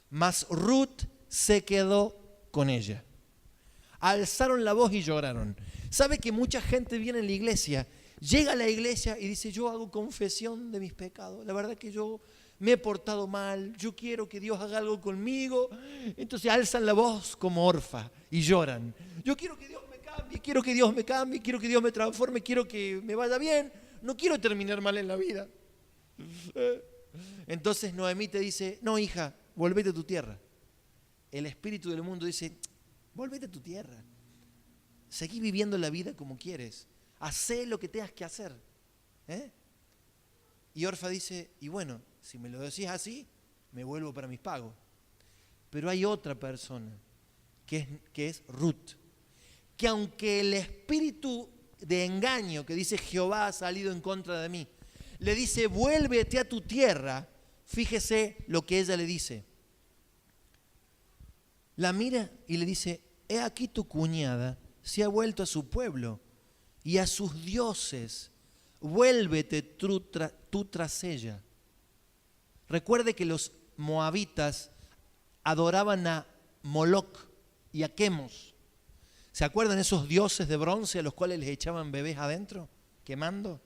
mas Ruth se quedó con ella. Alzaron la voz y lloraron. ¿Sabe que mucha gente viene en la iglesia, llega a la iglesia y dice, yo hago confesión de mis pecados, la verdad que yo me he portado mal, yo quiero que Dios haga algo conmigo? Entonces alzan la voz como Orfa y lloran. Yo quiero que Dios me cambie, quiero que Dios me cambie, quiero que Dios me transforme, quiero que me vaya bien, no quiero terminar mal en la vida. Entonces Noemí te dice, no, hija, volvete a tu tierra. El espíritu del mundo dice, volvete a tu tierra. Seguí viviendo la vida como quieres. Hacé lo que tengas que hacer. Y Orfa dice, y bueno, si me lo decís así, me vuelvo para mis pagos. Pero hay otra persona, que es Ruth, que aunque el espíritu de engaño que dice Jehová ha salido en contra de mí, le dice, vuélvete a tu tierra, fíjese lo que ella le dice. La mira y le dice, he aquí tu cuñada se ha vuelto a su pueblo y a sus dioses, vuélvete tú tras ella. Recuerde que los moabitas adoraban a Moloc y a Quemos. ¿Se acuerdan esos dioses de bronce a los cuales les echaban bebés adentro, quemando?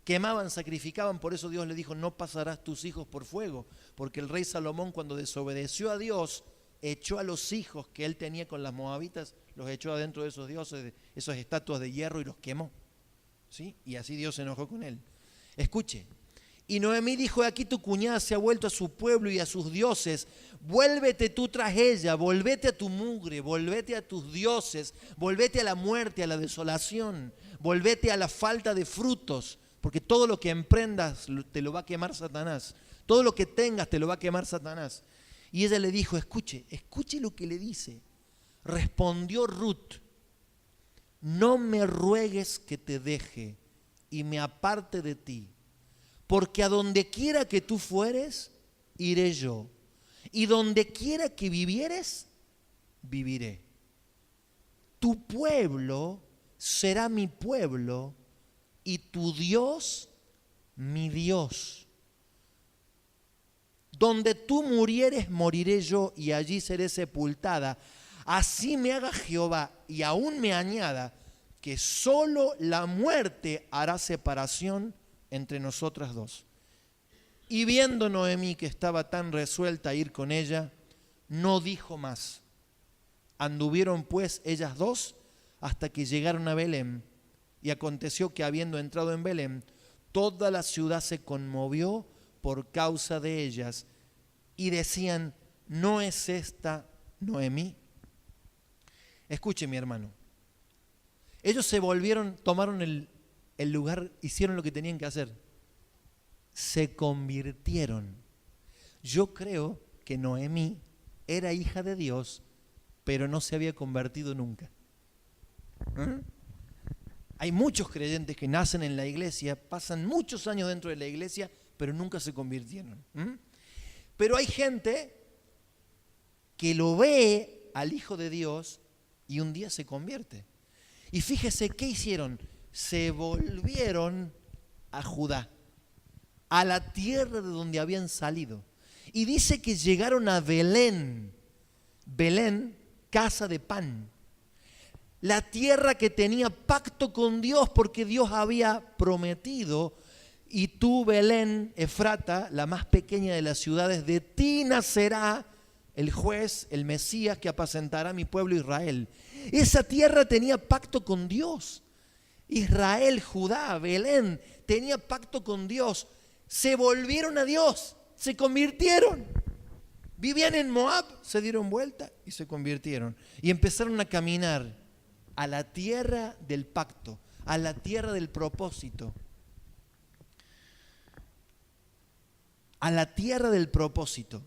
Quemaban, sacrificaban, por eso Dios le dijo, no pasarás tus hijos por fuego, porque el rey Salomón cuando desobedeció a Dios, echó a los hijos que él tenía con las moabitas, los echó adentro de esos dioses, de esas estatuas de hierro y los quemó. ¿Sí? Y así Dios se enojó con él. Escuche. Y Noemí dijo: aquí tu cuñada se ha vuelto a su pueblo y a sus dioses. Vuélvete tú tras ella, volvete a tu mugre, volvete a tus dioses, volvete a la muerte, a la desolación, volvete a la falta de frutos, porque todo lo que emprendas te lo va a quemar Satanás. Todo lo que tengas te lo va a quemar Satanás. Y ella le dijo: escuche lo que le dice. Respondió Ruth: no me ruegues que te deje y me aparte de ti, porque a donde quiera que tú fueres, iré yo, y donde quiera que vivieres, viviré. Tu pueblo será mi pueblo, y tu Dios, mi Dios. Donde tú murieres, moriré yo, y allí seré sepultada. Así me haga Jehová, y aún me añada, que solo la muerte hará separación entre nosotras dos. Y viendo Noemí que estaba tan resuelta a ir con ella, no dijo más. Anduvieron pues ellas dos hasta que llegaron a Belén. Y aconteció que habiendo entrado en Belén, toda la ciudad se conmovió por causa de ellas. Y decían: ¿no es esta Noemí? Escuche, mi hermano. Ellos se volvieron, tomaron el lugar, hicieron lo que tenían que hacer. Se convirtieron. Yo creo que Noemí era hija de Dios, pero no se había convertido nunca. Hay muchos creyentes que nacen en la iglesia, pasan muchos años dentro de la iglesia, pero nunca se convirtieron. Pero hay gente que lo ve al Hijo de Dios y un día se convierte. Y fíjese qué hicieron. Se volvieron a Judá, a la tierra de donde habían salido. Y dice que llegaron a Belén. Belén, casa de pan. La tierra que tenía pacto con Dios, porque Dios había prometido: y tú, Belén, Efrata, la más pequeña de las ciudades, de ti nacerá el juez, el Mesías, que apacentará a mi pueblo Israel. Esa tierra tenía pacto con Dios. Israel, Judá, Belén, tenía pacto con Dios. Se volvieron a Dios, se convirtieron. Vivían en Moab, se dieron vuelta y se convirtieron. Y empezaron a caminar a la tierra del pacto, a la tierra del propósito. A la tierra del propósito.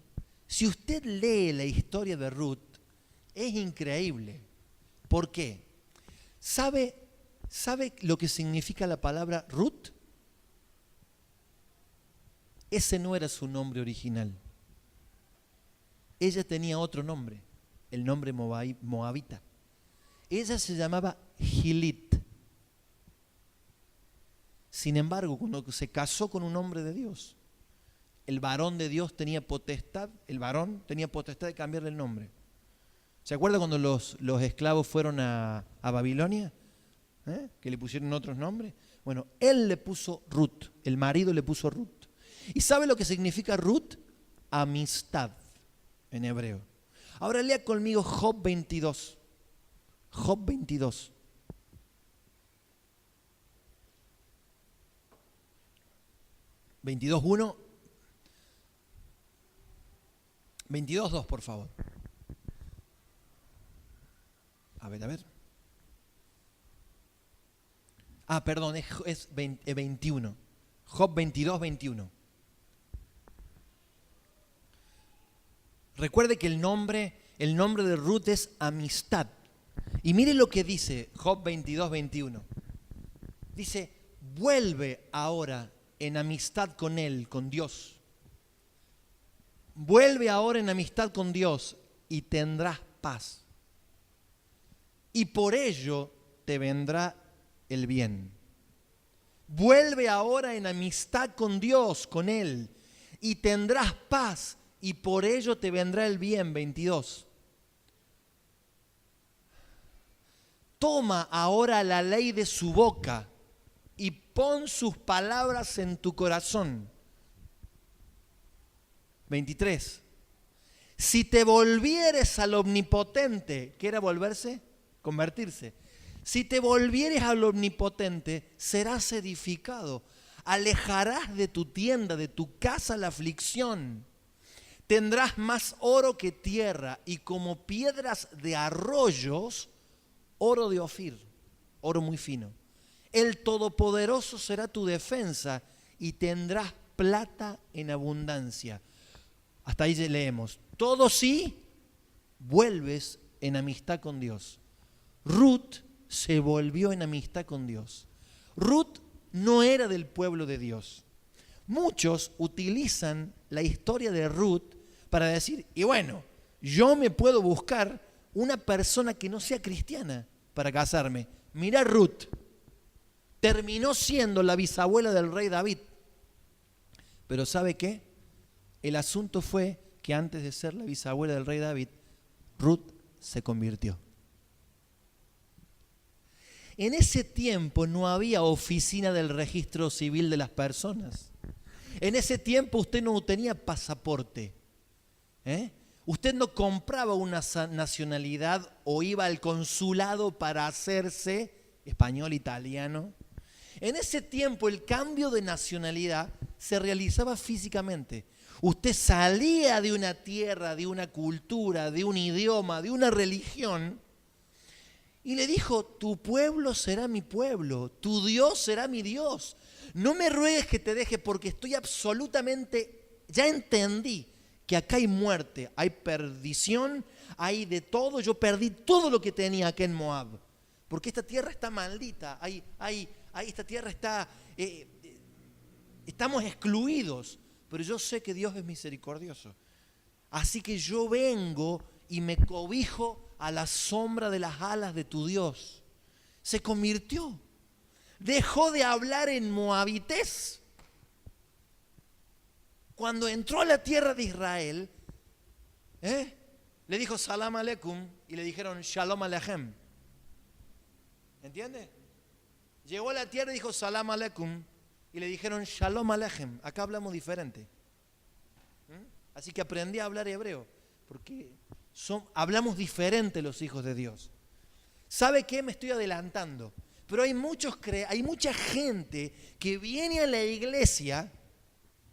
Si usted lee la historia de Ruth, es increíble. ¿Por qué? ¿Sabe lo que significa la palabra Ruth? Ese no era su nombre original. Ella tenía otro nombre, el nombre moabita. Ella se llamaba Gilit. Sin embargo, cuando se casó con un hombre de Dios, el varón de Dios tenía potestad, de cambiarle el nombre. ¿Se acuerda cuando los esclavos fueron a Babilonia? Que le pusieron otros nombres. Bueno, él le puso Ruth, el marido le puso Ruth. ¿Y sabe lo que significa Ruth? Amistad en hebreo. Ahora lea conmigo Job 22. Job 22. ¿22.1? 22.2, por favor. A ver. Perdón, es 21. Job 22.21. Recuerde que el nombre de Ruth es amistad. Y mire lo que dice Job 22.21. Dice: vuelve ahora en amistad con él, con Dios. Vuelve ahora en amistad con Dios y tendrás paz. Y por ello te vendrá el bien. Vuelve ahora en amistad con Dios, con Él, y tendrás paz, y por ello te vendrá el bien. 22. Toma ahora la ley de su boca y pon sus palabras en tu corazón. 23. Si te volvieres al omnipotente, ¿qué era volverse? Convertirse. Si te volvieres al omnipotente, serás edificado. Alejarás de tu tienda, de tu casa la aflicción. Tendrás más oro que tierra y como piedras de arroyos, oro de Ofir, oro muy fino. El Todopoderoso será tu defensa y tendrás plata en abundancia. Hasta ahí leemos. Todo sí, vuelves en amistad con Dios. Ruth se volvió en amistad con Dios. Ruth no era del pueblo de Dios. Muchos utilizan la historia de Ruth para decir, y bueno, yo me puedo buscar una persona que no sea cristiana para casarme. Mirá Ruth, terminó siendo la bisabuela del rey David. Pero ¿sabe qué? El asunto fue que antes de ser la bisabuela del rey David, Ruth se convirtió. En ese tiempo no había oficina del registro civil de las personas. En ese tiempo usted no tenía pasaporte. Usted no compraba una nacionalidad o iba al consulado para hacerse español, italiano. En ese tiempo el cambio de nacionalidad se realizaba físicamente. Usted salía de una tierra, de una cultura, de un idioma, de una religión y le dijo, tu pueblo será mi pueblo, tu Dios será mi Dios. No me ruegues que te deje porque estoy absolutamente, ya entendí que acá hay muerte, hay perdición, hay de todo. Yo perdí todo lo que tenía acá en Moab, porque esta tierra está maldita, esta tierra está, estamos excluidos, pero yo sé que Dios es misericordioso. Así que yo vengo y me cobijo a la sombra de las alas de tu Dios. Se convirtió. Dejó de hablar en moabités. Cuando entró a la tierra de Israel, le dijo salam aleikum y le dijeron shalom aleichem. ¿Entiende? Llegó a la tierra y dijo salam aleikum y le dijeron shalom aleichem. Acá hablamos diferente. Así que aprendí a hablar hebreo porque hablamos diferente los hijos de Dios. ¿Sabe qué? Me estoy adelantando. Pero hay mucha gente que viene a la iglesia,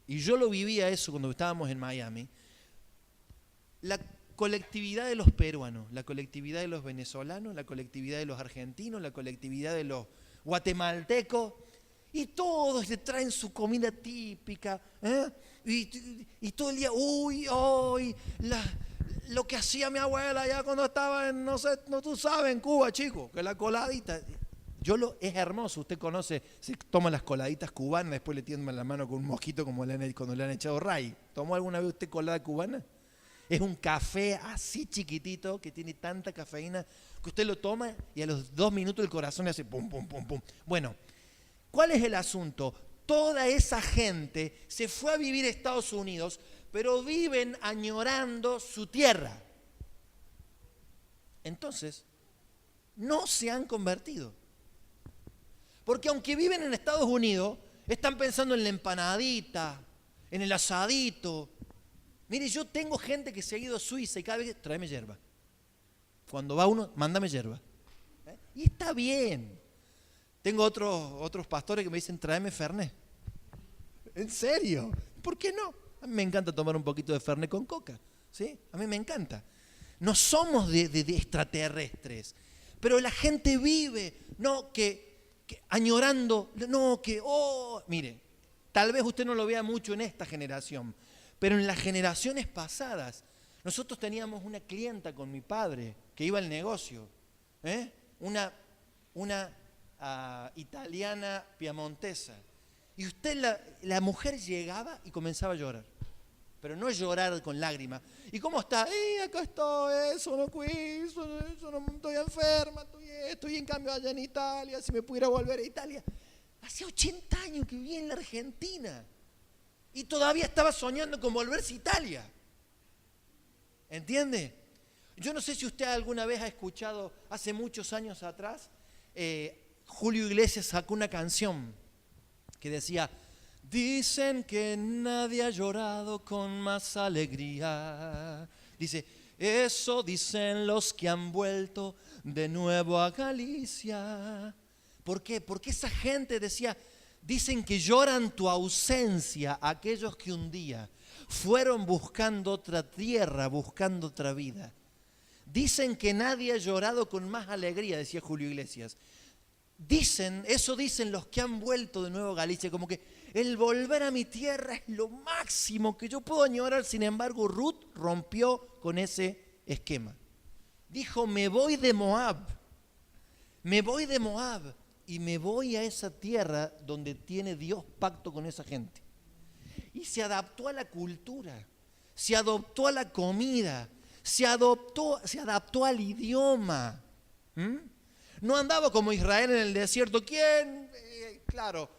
y yo lo vivía eso cuando estábamos en Miami, la colectividad de los peruanos, la colectividad de los venezolanos, la colectividad de los argentinos, la colectividad de los guatemaltecos, y todos le traen su comida típica, y todo el día, lo que hacía mi abuela allá cuando estaba en, tú sabes, en Cuba, chico, que la coladita. Es hermoso, usted conoce, se toma las coladitas cubanas, después le tienden la mano con un mosquito como cuando le han echado ray. ¿Tomó alguna vez usted colada cubana? Es un café así chiquitito que tiene tanta cafeína que usted lo toma y a los 2 minutos el corazón le hace pum, pum, pum, pum. Bueno, ¿cuál es el asunto? Toda esa gente se fue a vivir a Estados Unidos, pero viven añorando su tierra. Entonces, no se han convertido. Porque aunque viven en Estados Unidos, están pensando en la empanadita, en el asadito. Mire, yo tengo gente que se ha ido a Suiza y cada vez, tráeme yerba. Cuando va uno, mándame yerba. Y está bien. Tengo otros pastores que me dicen, tráeme Fernet. ¿En serio? ¿Por qué no? A mí me encanta tomar un poquito de Fernet con coca. ¿Sí? A mí me encanta. No somos de extraterrestres. Pero la gente vive, no que añorando, mire, tal vez usted no lo vea mucho en esta generación, pero en las generaciones pasadas, nosotros teníamos una clienta con mi padre que iba al negocio, una italiana piamontesa, y la mujer llegaba y comenzaba a llorar, pero no llorar con lágrimas. ¿Y cómo está? Acá estoy, eso no estoy enferma, estoy en cambio allá en Italia, si me pudiera volver a Italia. Hace 80 años que vivía en la Argentina y todavía estaba soñando con volverse a Italia. ¿Entiende? Yo no sé si usted alguna vez ha escuchado, hace muchos años atrás, Julio Iglesias sacó una canción que decía: dicen que nadie ha llorado con más alegría Dice, eso dicen los que han vuelto de nuevo a Galicia. ¿Por qué? Porque esa gente decía, dicen que lloran tu ausencia aquellos que un día fueron buscando otra tierra, buscando otra vida. Dicen que nadie ha llorado con más alegría, decía Julio Iglesias. Eso dicen los que han vuelto de nuevo a Galicia, como que el volver a mi tierra es lo máximo que yo puedo añorar. Sin embargo, Ruth rompió con ese esquema. Dijo, me voy de Moab y me voy a esa tierra donde tiene Dios pacto con esa gente. Y se adaptó a la cultura, se adaptó a la comida, se adaptó al idioma. No andaba como Israel en el desierto. ¿Quién? Claro,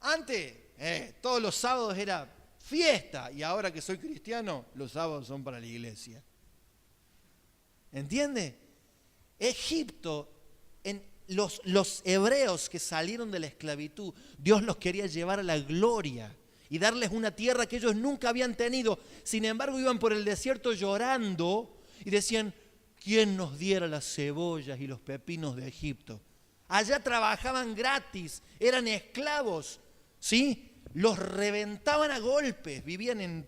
antes todos los sábados era fiesta y ahora que soy cristiano, los sábados son para la iglesia. ¿Entiende? Egipto, los hebreos que salieron de la esclavitud, Dios los quería llevar a la gloria y darles una tierra que ellos nunca habían tenido. Sin embargo, iban por el desierto llorando y decían, ¿quién nos diera las cebollas y los pepinos de Egipto? Allá trabajaban gratis, eran esclavos, ¿sí? Los reventaban a golpes, vivían en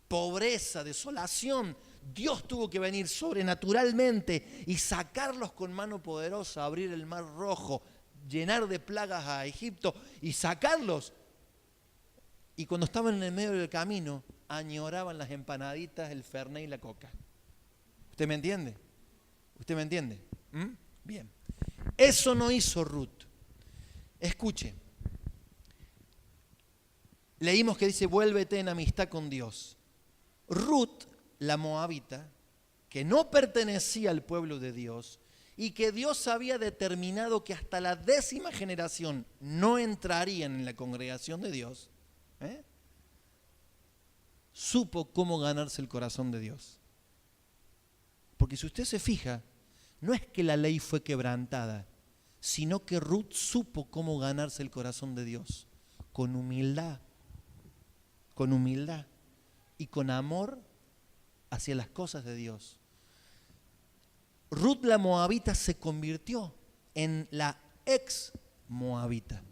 pobreza, desolación. Dios tuvo que venir sobrenaturalmente y sacarlos con mano poderosa, abrir el mar rojo, llenar de plagas a Egipto y sacarlos. Y cuando estaban en el medio del camino, añoraban las empanaditas, el fernet y la coca. ¿Usted me entiende? ¿Usted me entiende? Bien. Eso no hizo Ruth. Escuche. Leímos que dice, vuélvete en amistad con Dios. Ruth, la moabita, que no pertenecía al pueblo de Dios y que Dios había determinado que hasta la 10ª generación no entrarían en la congregación de Dios, supo cómo ganarse el corazón de Dios. Porque si usted se fija, no es que la ley fue quebrantada, sino que Ruth supo cómo ganarse el corazón de Dios, con humildad y con amor hacia las cosas de Dios. Ruth la moabita se convirtió en la ex moabita.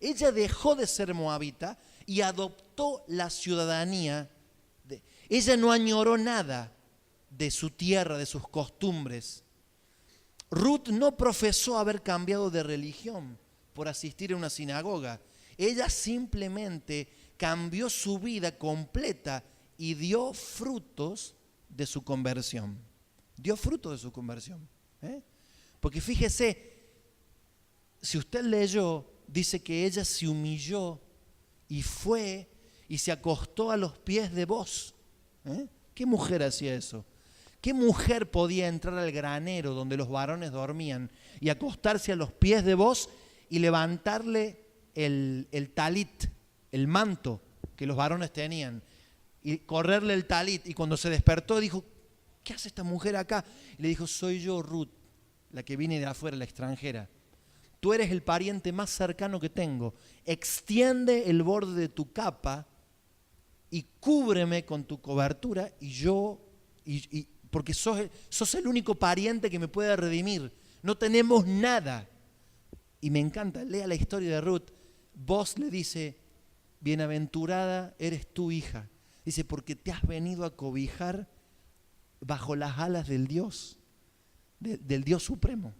Ella dejó de ser moabita y adoptó la ciudadanía. Ella no añoró nada de su tierra, de sus costumbres. Ruth no profesó haber cambiado de religión por asistir a una sinagoga. Ella simplemente cambió su vida completa y dio frutos de su conversión. Dio frutos de su conversión. Porque fíjese, si usted leyó, dice que ella se humilló y fue y se acostó a los pies de Booz. ¿Qué mujer hacía eso? ¿Qué mujer podía entrar al granero donde los varones dormían y acostarse a los pies de Booz y levantarle el talit, el manto que los varones tenían, y correrle el talit? Y cuando se despertó dijo, ¿qué hace esta mujer acá? Y le dijo, soy yo, Ruth, la que viene de afuera, la extranjera. Tú eres el pariente más cercano que tengo. Extiende el borde de tu capa y cúbreme con tu cobertura porque sos el único pariente que me puede redimir. No tenemos nada. Y me encanta, lea la historia de Ruth. Booz le dice, bienaventurada eres tu hija. Dice, porque te has venido a cobijar bajo las alas del Dios, del Dios supremo.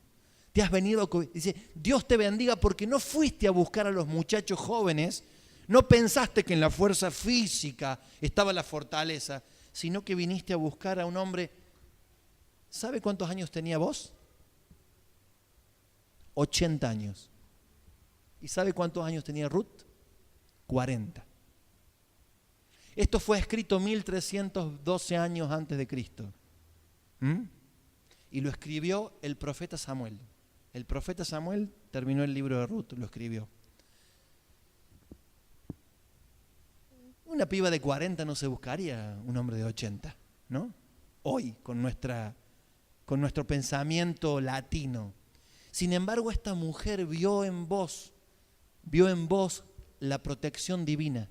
Te has venido a cobijar. Dice, Dios te bendiga porque no fuiste a buscar a los muchachos jóvenes, no pensaste que en la fuerza física estaba la fortaleza, sino que viniste a buscar a un hombre. ¿Sabe cuántos años tenía Booz? 80 años. ¿Y sabe cuántos años tenía Ruth? 40. Esto fue escrito 1312 años antes de Cristo. Y lo escribió el profeta Samuel. El profeta Samuel terminó el libro de Ruth, lo escribió. Una piba de 40 no se buscaría un hombre de 80, ¿no? Hoy, con nuestro pensamiento latino. Sin embargo, esta mujer vio en vos la protección divina.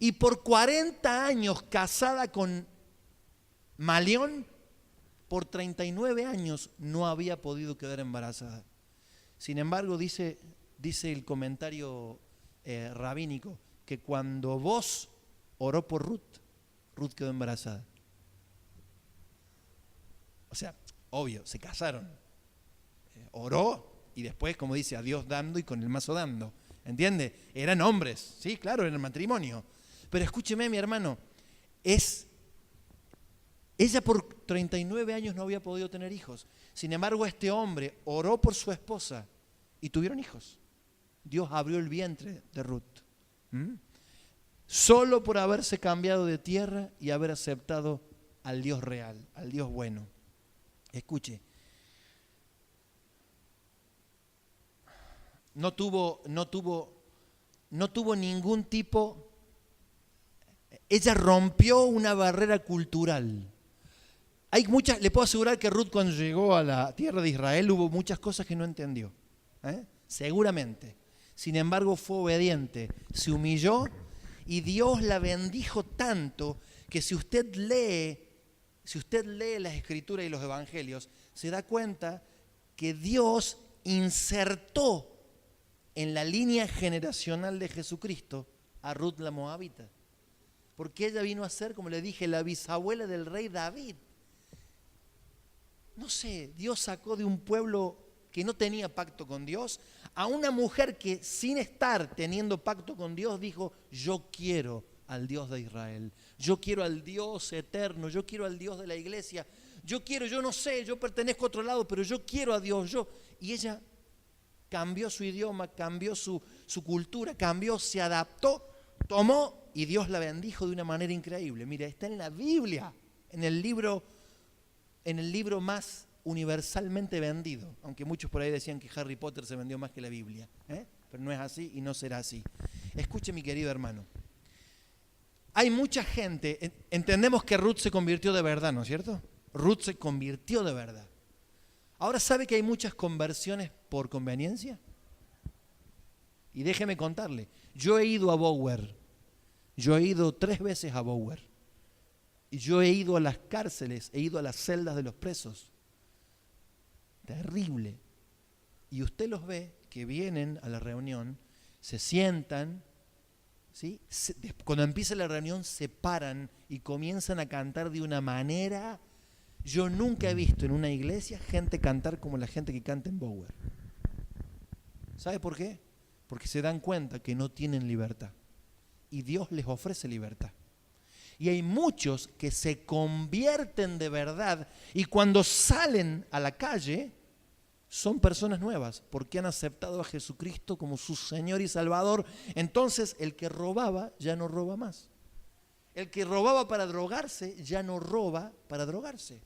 Y por 40 años casada con Malión, por 39 años no había podido quedar embarazada. Sin embargo, dice el comentario rabínico, que cuando Booz oró por Ruth, Ruth quedó embarazada. O sea, obvio, se casaron. Oró y después, como dice, a Dios dando y con el mazo dando. ¿Entiende? Eran hombres, sí, claro, en el matrimonio. Pero escúcheme, mi hermano, ella por 39 años no había podido tener hijos. Sin embargo, este hombre oró por su esposa y tuvieron hijos. Dios abrió el vientre de Ruth. Solo por haberse cambiado de tierra y haber aceptado al Dios real, al Dios bueno. Escuche, no tuvo ningún tipo, ella rompió una barrera cultural. Le puedo asegurar que Ruth, cuando llegó a la tierra de Israel, hubo muchas cosas que no entendió, seguramente. Sin embargo, fue obediente, se humilló y Dios la bendijo tanto que si usted lee las Escrituras y los Evangelios, se da cuenta que Dios insertó en la línea generacional de Jesucristo a Ruth la Moabita. Porque ella vino a ser, como le dije, la bisabuela del rey David. No sé, Dios sacó de un pueblo que no tenía pacto con Dios a una mujer que, sin estar teniendo pacto con Dios, dijo: yo quiero al Dios de Israel, yo quiero al Dios eterno, yo quiero al Dios de la iglesia, yo no sé, yo pertenezco a otro lado, pero yo quiero a Dios, Y ella cambió su idioma, cambió su cultura, se adaptó, tomó, y Dios la bendijo de una manera increíble. Mira, está en la Biblia, en el libro más universalmente vendido, aunque muchos por ahí decían que Harry Potter se vendió más que la Biblia, pero no es así y no será así. Escuche, mi querido hermano, hay mucha gente, entendemos que Ruth se convirtió de verdad, ¿no es cierto? Ruth se convirtió de verdad. Ahora, ¿sabe que hay muchas conversiones por conveniencia? Y déjeme contarle, yo he ido a Bower, yo he ido 3 veces a Bower, y yo he ido a las cárceles, he ido a las celdas de los presos. Terrible. Y usted los ve que vienen a la reunión, se sientan, ¿sí? Cuando empieza la reunión se paran y comienzan a cantar de una manera. Yo nunca he visto en una iglesia gente cantar como la gente que canta en Bower. ¿Sabe por qué? Porque se dan cuenta que no tienen libertad y Dios les ofrece libertad. Y hay muchos que se convierten de verdad y cuando salen a la calle son personas nuevas porque han aceptado a Jesucristo como su Señor y Salvador. Entonces el que robaba ya no roba más. El que robaba para drogarse ya no roba para drogarse.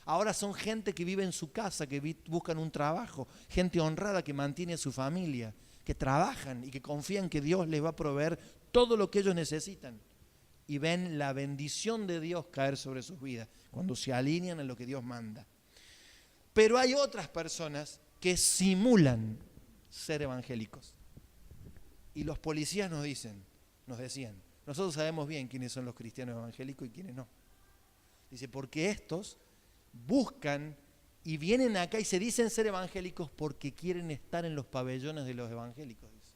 Ahora son gente que vive en su casa, que buscan un trabajo, gente honrada que mantiene a su familia, que trabajan y que confían que Dios les va a proveer todo lo que ellos necesitan. Y ven la bendición de Dios caer sobre sus vidas cuando se alinean a lo que Dios manda. Pero hay otras personas que simulan ser evangélicos. Y los policías nos decían, nosotros sabemos bien quiénes son los cristianos evangélicos y quiénes no. Dice, porque estos buscan y vienen acá y se dicen ser evangélicos porque quieren estar en los pabellones de los evangélicos. Dice.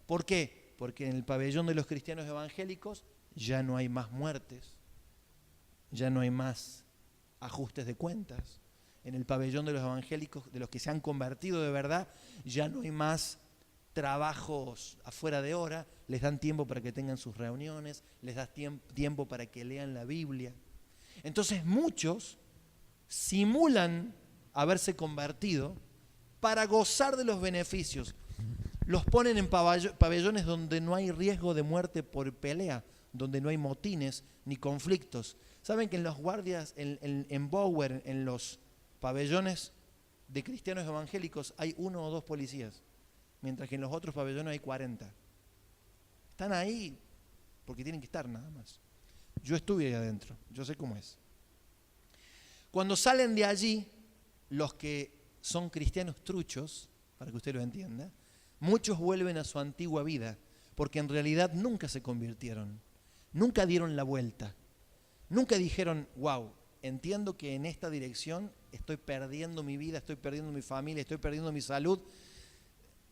¿Por qué? Porque en el pabellón de los cristianos evangélicos ya no hay más muertes, ya no hay más ajustes de cuentas. En el pabellón de los evangélicos, de los que se han convertido de verdad, ya no hay más trabajos afuera de hora, les dan tiempo para que tengan sus reuniones, les das tiempo para que lean la Biblia. Entonces muchos simulan haberse convertido para gozar de los beneficios. Los ponen en pabellones donde no hay riesgo de muerte por pelea, donde no hay motines ni conflictos. ¿Saben que en los guardias, en Bower, en los pabellones de cristianos evangélicos hay 1 o 2 policías, mientras que en los otros pabellones hay 40? Están ahí porque tienen que estar nada más. Yo estuve ahí adentro, yo sé cómo es. Cuando salen de allí, los que son cristianos truchos, para que usted lo entienda, muchos vuelven a su antigua vida, porque en realidad nunca se convirtieron, nunca dieron la vuelta, nunca dijeron, wow, entiendo que en esta dirección estoy perdiendo mi vida, estoy perdiendo mi familia, estoy perdiendo mi salud,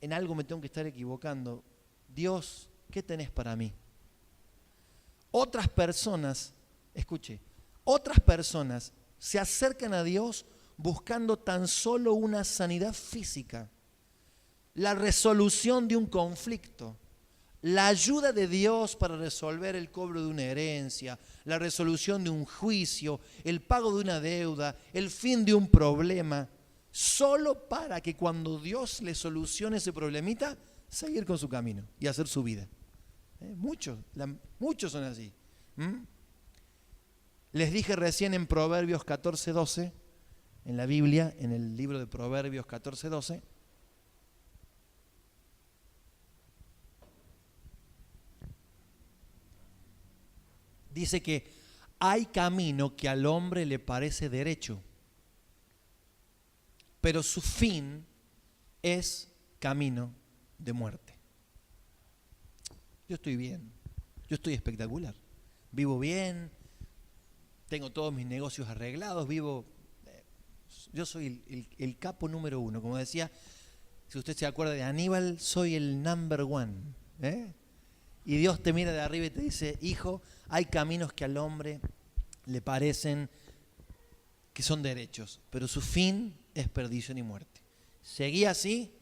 en algo me tengo que estar equivocando. Dios, ¿qué tenés para mí? Otras personas, escuche, otras personas se acercan a Dios buscando tan solo una sanidad física, la resolución de un conflicto, la ayuda de Dios para resolver el cobro de una herencia, la resolución de un juicio, el pago de una deuda, el fin de un problema, solo para que cuando Dios le solucione ese problemita, seguir con su camino y hacer su vida. Muchos son así. Les dije recién en Proverbios 14:12, en la Biblia, en el libro de Proverbios 14:12, dice que hay camino que al hombre le parece derecho, pero su fin es camino de muerte. Yo estoy bien, yo estoy espectacular, vivo bien, tengo todos mis negocios arreglados, yo soy el capo número uno, como decía, si usted se acuerda de Aníbal, soy el number one, Y Dios te mira de arriba y te dice, hijo, hay caminos que al hombre le parecen que son derechos, pero su fin es perdición y muerte. Seguí así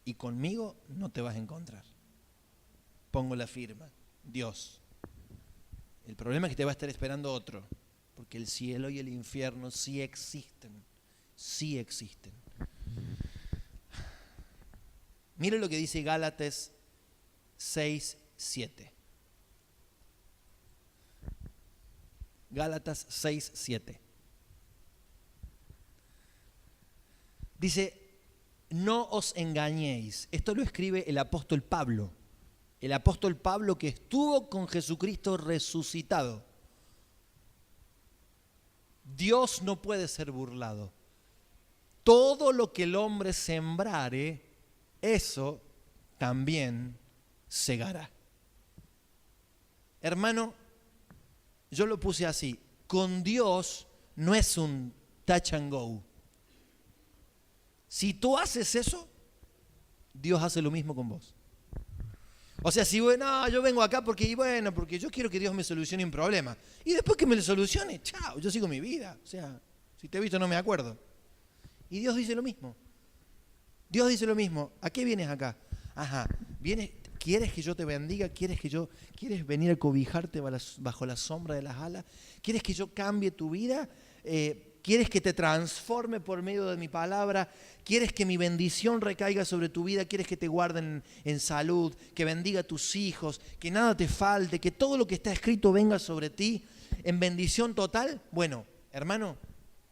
y conmigo no te vas a encontrar. Pongo la firma, Dios. El problema es que te va a estar esperando otro, porque el cielo y el infierno sí existen, sí existen. Mire lo que dice Gálatas 6:7. Gálatas 6:7. Dice, no os engañéis. Esto lo escribe el apóstol Pablo. El apóstol Pablo que estuvo con Jesucristo resucitado. Dios no puede ser burlado. Todo lo que el hombre sembrare, eso también segará. Hermano, yo lo puse así, con Dios no es un touch and go. Si tú haces eso, Dios hace lo mismo con vos. O sea, si yo vengo acá porque yo quiero que Dios me solucione un problema. Y después que me lo solucione, chao, yo sigo mi vida. O sea, si te he visto no me acuerdo. Y Dios dice lo mismo. Dios dice lo mismo. ¿A qué vienes acá? Ajá, ¿quieres que yo te bendiga? ¿Quieres venir a cobijarte bajo la sombra de las alas? ¿Quieres que yo cambie tu vida? ¿Quieres que te transforme por medio de mi palabra? ¿Quieres que mi bendición recaiga sobre tu vida? ¿Quieres que te guarden en salud? Que bendiga a tus hijos, que nada te falte, que todo lo que está escrito venga sobre ti en bendición total. Bueno, hermano,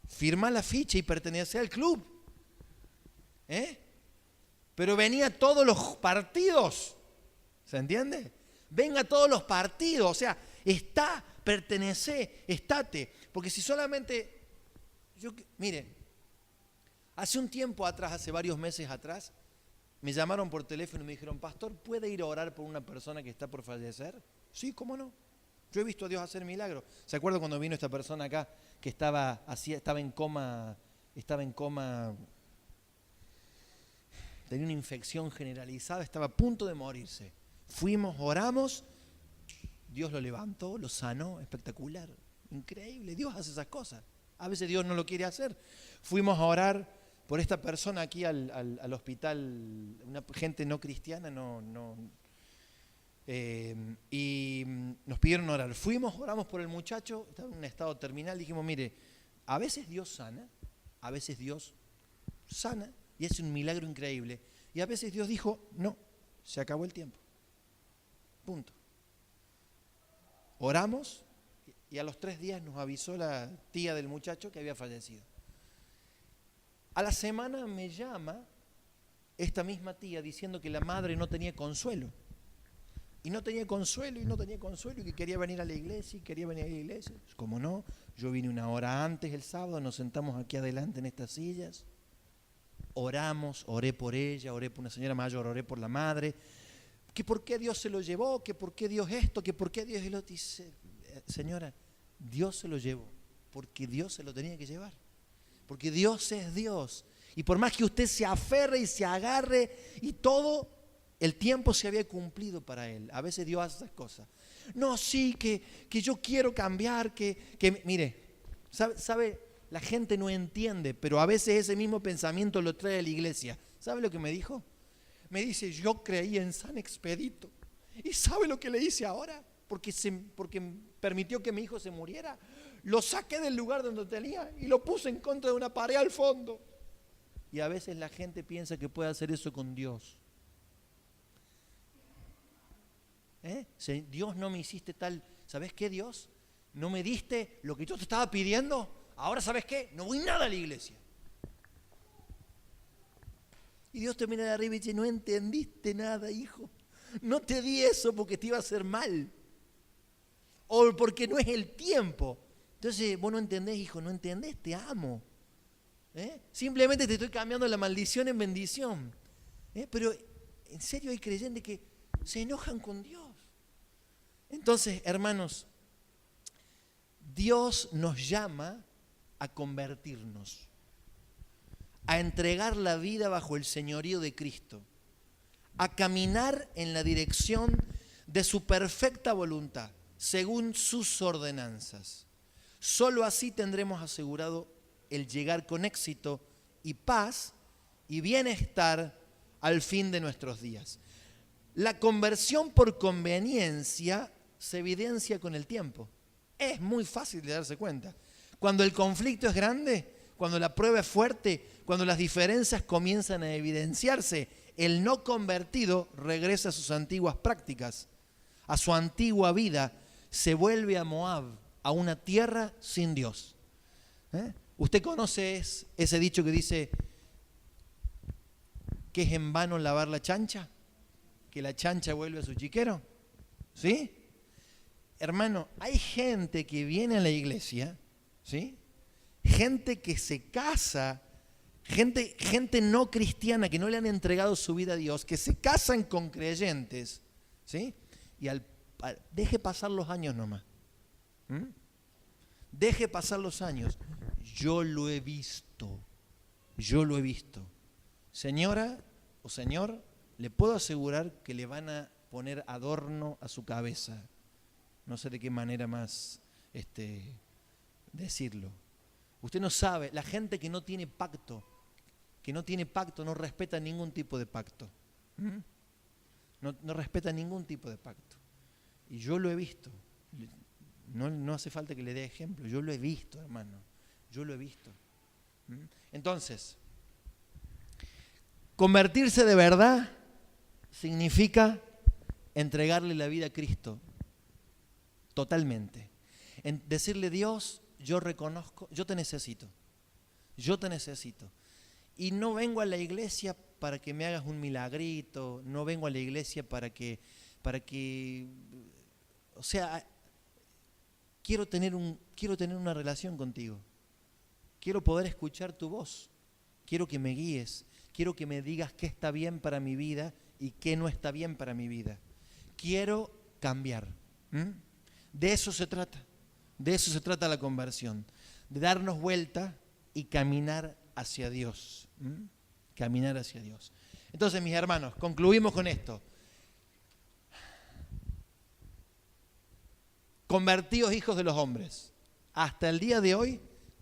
firma la ficha y pertenece al club. Pero venía a todos los partidos. ¿Se entiende? Venga a todos los partidos. O sea, pertenece, estate. Porque si solamente... Mire, hace un tiempo atrás, hace varios meses atrás, me llamaron por teléfono y me dijeron, pastor, ¿puede ir a orar por una persona que está por fallecer? Sí, ¿cómo no? Yo he visto a Dios hacer milagros. ¿Se acuerdan cuando vino esta persona acá que estaba en coma, tenía una infección generalizada, estaba a punto de morirse? Fuimos, oramos, Dios lo levantó, lo sanó, espectacular, increíble, Dios hace esas cosas. A veces Dios no lo quiere hacer. Fuimos a orar por esta persona aquí al hospital, una gente no cristiana, y nos pidieron orar. Fuimos, oramos por el muchacho, estaba en un estado terminal, dijimos, mire, a veces Dios sana y hace un milagro increíble, y a veces Dios dijo, no, se acabó el tiempo. Punto. Oramos. Y a los 3 días nos avisó la tía del muchacho que había fallecido. A la semana me llama esta misma tía diciendo que la madre no tenía consuelo. Y no tenía consuelo, y que quería venir a la iglesia, ¿Cómo no? Yo vine 1 hora antes el sábado, nos sentamos aquí adelante en estas sillas. Oramos, oré por ella, oré por una señora mayor, oré por la madre. que por qué Dios se lo llevó, que por qué Dios esto, que por qué Dios lo dice. Señora, Dios se lo llevó porque Dios se lo tenía que llevar. Porque Dios es Dios. Y por más que usted se aferre y se agarre y todo, el tiempo se había cumplido para él. A veces Dios hace esas cosas. No, sí, que yo quiero cambiar, mire, ¿sabe? La gente no entiende, pero a veces ese mismo pensamiento lo trae a la iglesia. ¿Sabe lo que me dijo? Me dice, yo creí en San Expedito. ¿Y sabe lo que le hice ahora? Porque permitió que mi hijo se muriera. Lo saqué del lugar donde tenía y lo puse en contra de una pared al fondo. Y a veces la gente piensa que puede hacer eso con Dios. Dios, no me hiciste tal. ¿Sabes qué, Dios? No me diste lo que yo te estaba pidiendo. Ahora, ¿sabes qué? No voy nada a la iglesia. Y Dios te mira de arriba y dice, no entendiste nada, hijo. No te di eso porque te iba a hacer mal. O porque no es el tiempo. Entonces, vos no entendés, hijo, no entendés, te amo. Simplemente te estoy cambiando la maldición en bendición. Pero en serio hay creyentes que se enojan con Dios. Entonces, hermanos, Dios nos llama a convertirnos, a entregar la vida bajo el señorío de Cristo, a caminar en la dirección de su perfecta voluntad, según sus ordenanzas. Solo así tendremos asegurado el llegar con éxito y paz y bienestar al fin de nuestros días. La conversión por conveniencia se evidencia con el tiempo. Es muy fácil de darse cuenta. Cuando el conflicto es grande, cuando la prueba es fuerte, cuando las diferencias comienzan a evidenciarse, el no convertido regresa a sus antiguas prácticas, a su antigua vida, se vuelve a Moab, a una tierra sin Dios. ¿Usted conoce ese dicho que dice que es en vano lavar la chancha? ¿Que la chancha vuelve a su chiquero? ¿Sí? Hermano, hay gente que viene a la iglesia, ¿sí? Gente que se casa, gente no cristiana que no le han entregado su vida a Dios, que se casan con creyentes, ¿sí? Y deje pasar los años nomás. Deje pasar los años. Yo lo he visto. Señora o señor, le puedo asegurar que le van a poner adorno a su cabeza. No sé de qué manera más decirlo. Usted no sabe, la gente que no tiene pacto, no respeta ningún tipo de pacto. No respeta ningún tipo de pacto. Y yo lo he visto. No hace falta que le dé ejemplo. Yo lo he visto, hermano. Yo lo he visto. Entonces, convertirse de verdad significa entregarle la vida a Cristo. Totalmente. Decirle, Dios, yo reconozco, yo te necesito. Y no vengo a la iglesia para que me hagas un milagrito, no vengo a la iglesia para que, o sea, quiero tener una relación contigo. Quiero poder escuchar tu voz. Quiero que me guíes. Quiero que me digas qué está bien para mi vida y qué no está bien para mi vida. Quiero cambiar. De eso se trata. De eso se trata la conversión. De darnos vuelta y caminar hacia Dios. Caminar hacia Dios. Entonces, mis hermanos, concluimos con esto. Convertíos hijos de los hombres. Hasta el día de hoy,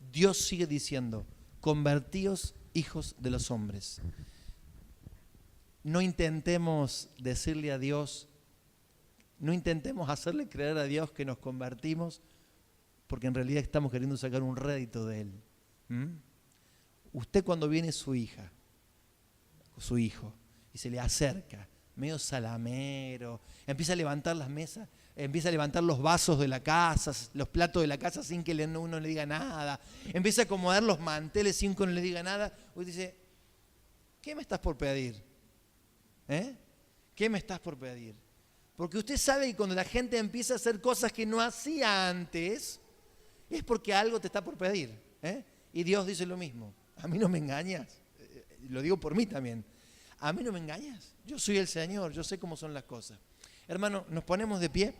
Dios sigue diciendo, convertíos hijos de los hombres. No intentemos decirle a Dios, no intentemos hacerle creer a Dios que nos convertimos, porque en realidad estamos queriendo sacar un rédito de Él. Usted cuando viene su hija, su hijo, y se le acerca, medio salamero, empieza a levantar las mesas, empieza a levantar los vasos de la casa, los platos de la casa sin que uno le diga nada, empieza a acomodar los manteles sin que uno le diga nada, usted dice, ¿qué me estás por pedir? ¿Qué me estás por pedir? Porque usted sabe que cuando la gente empieza a hacer cosas que no hacía antes, es porque algo te está por pedir. Y Dios dice lo mismo. A mí no me engañas. Lo digo por mí también. A mí no me engañas. Yo soy el Señor, yo sé cómo son las cosas. Hermano, nos ponemos de pie.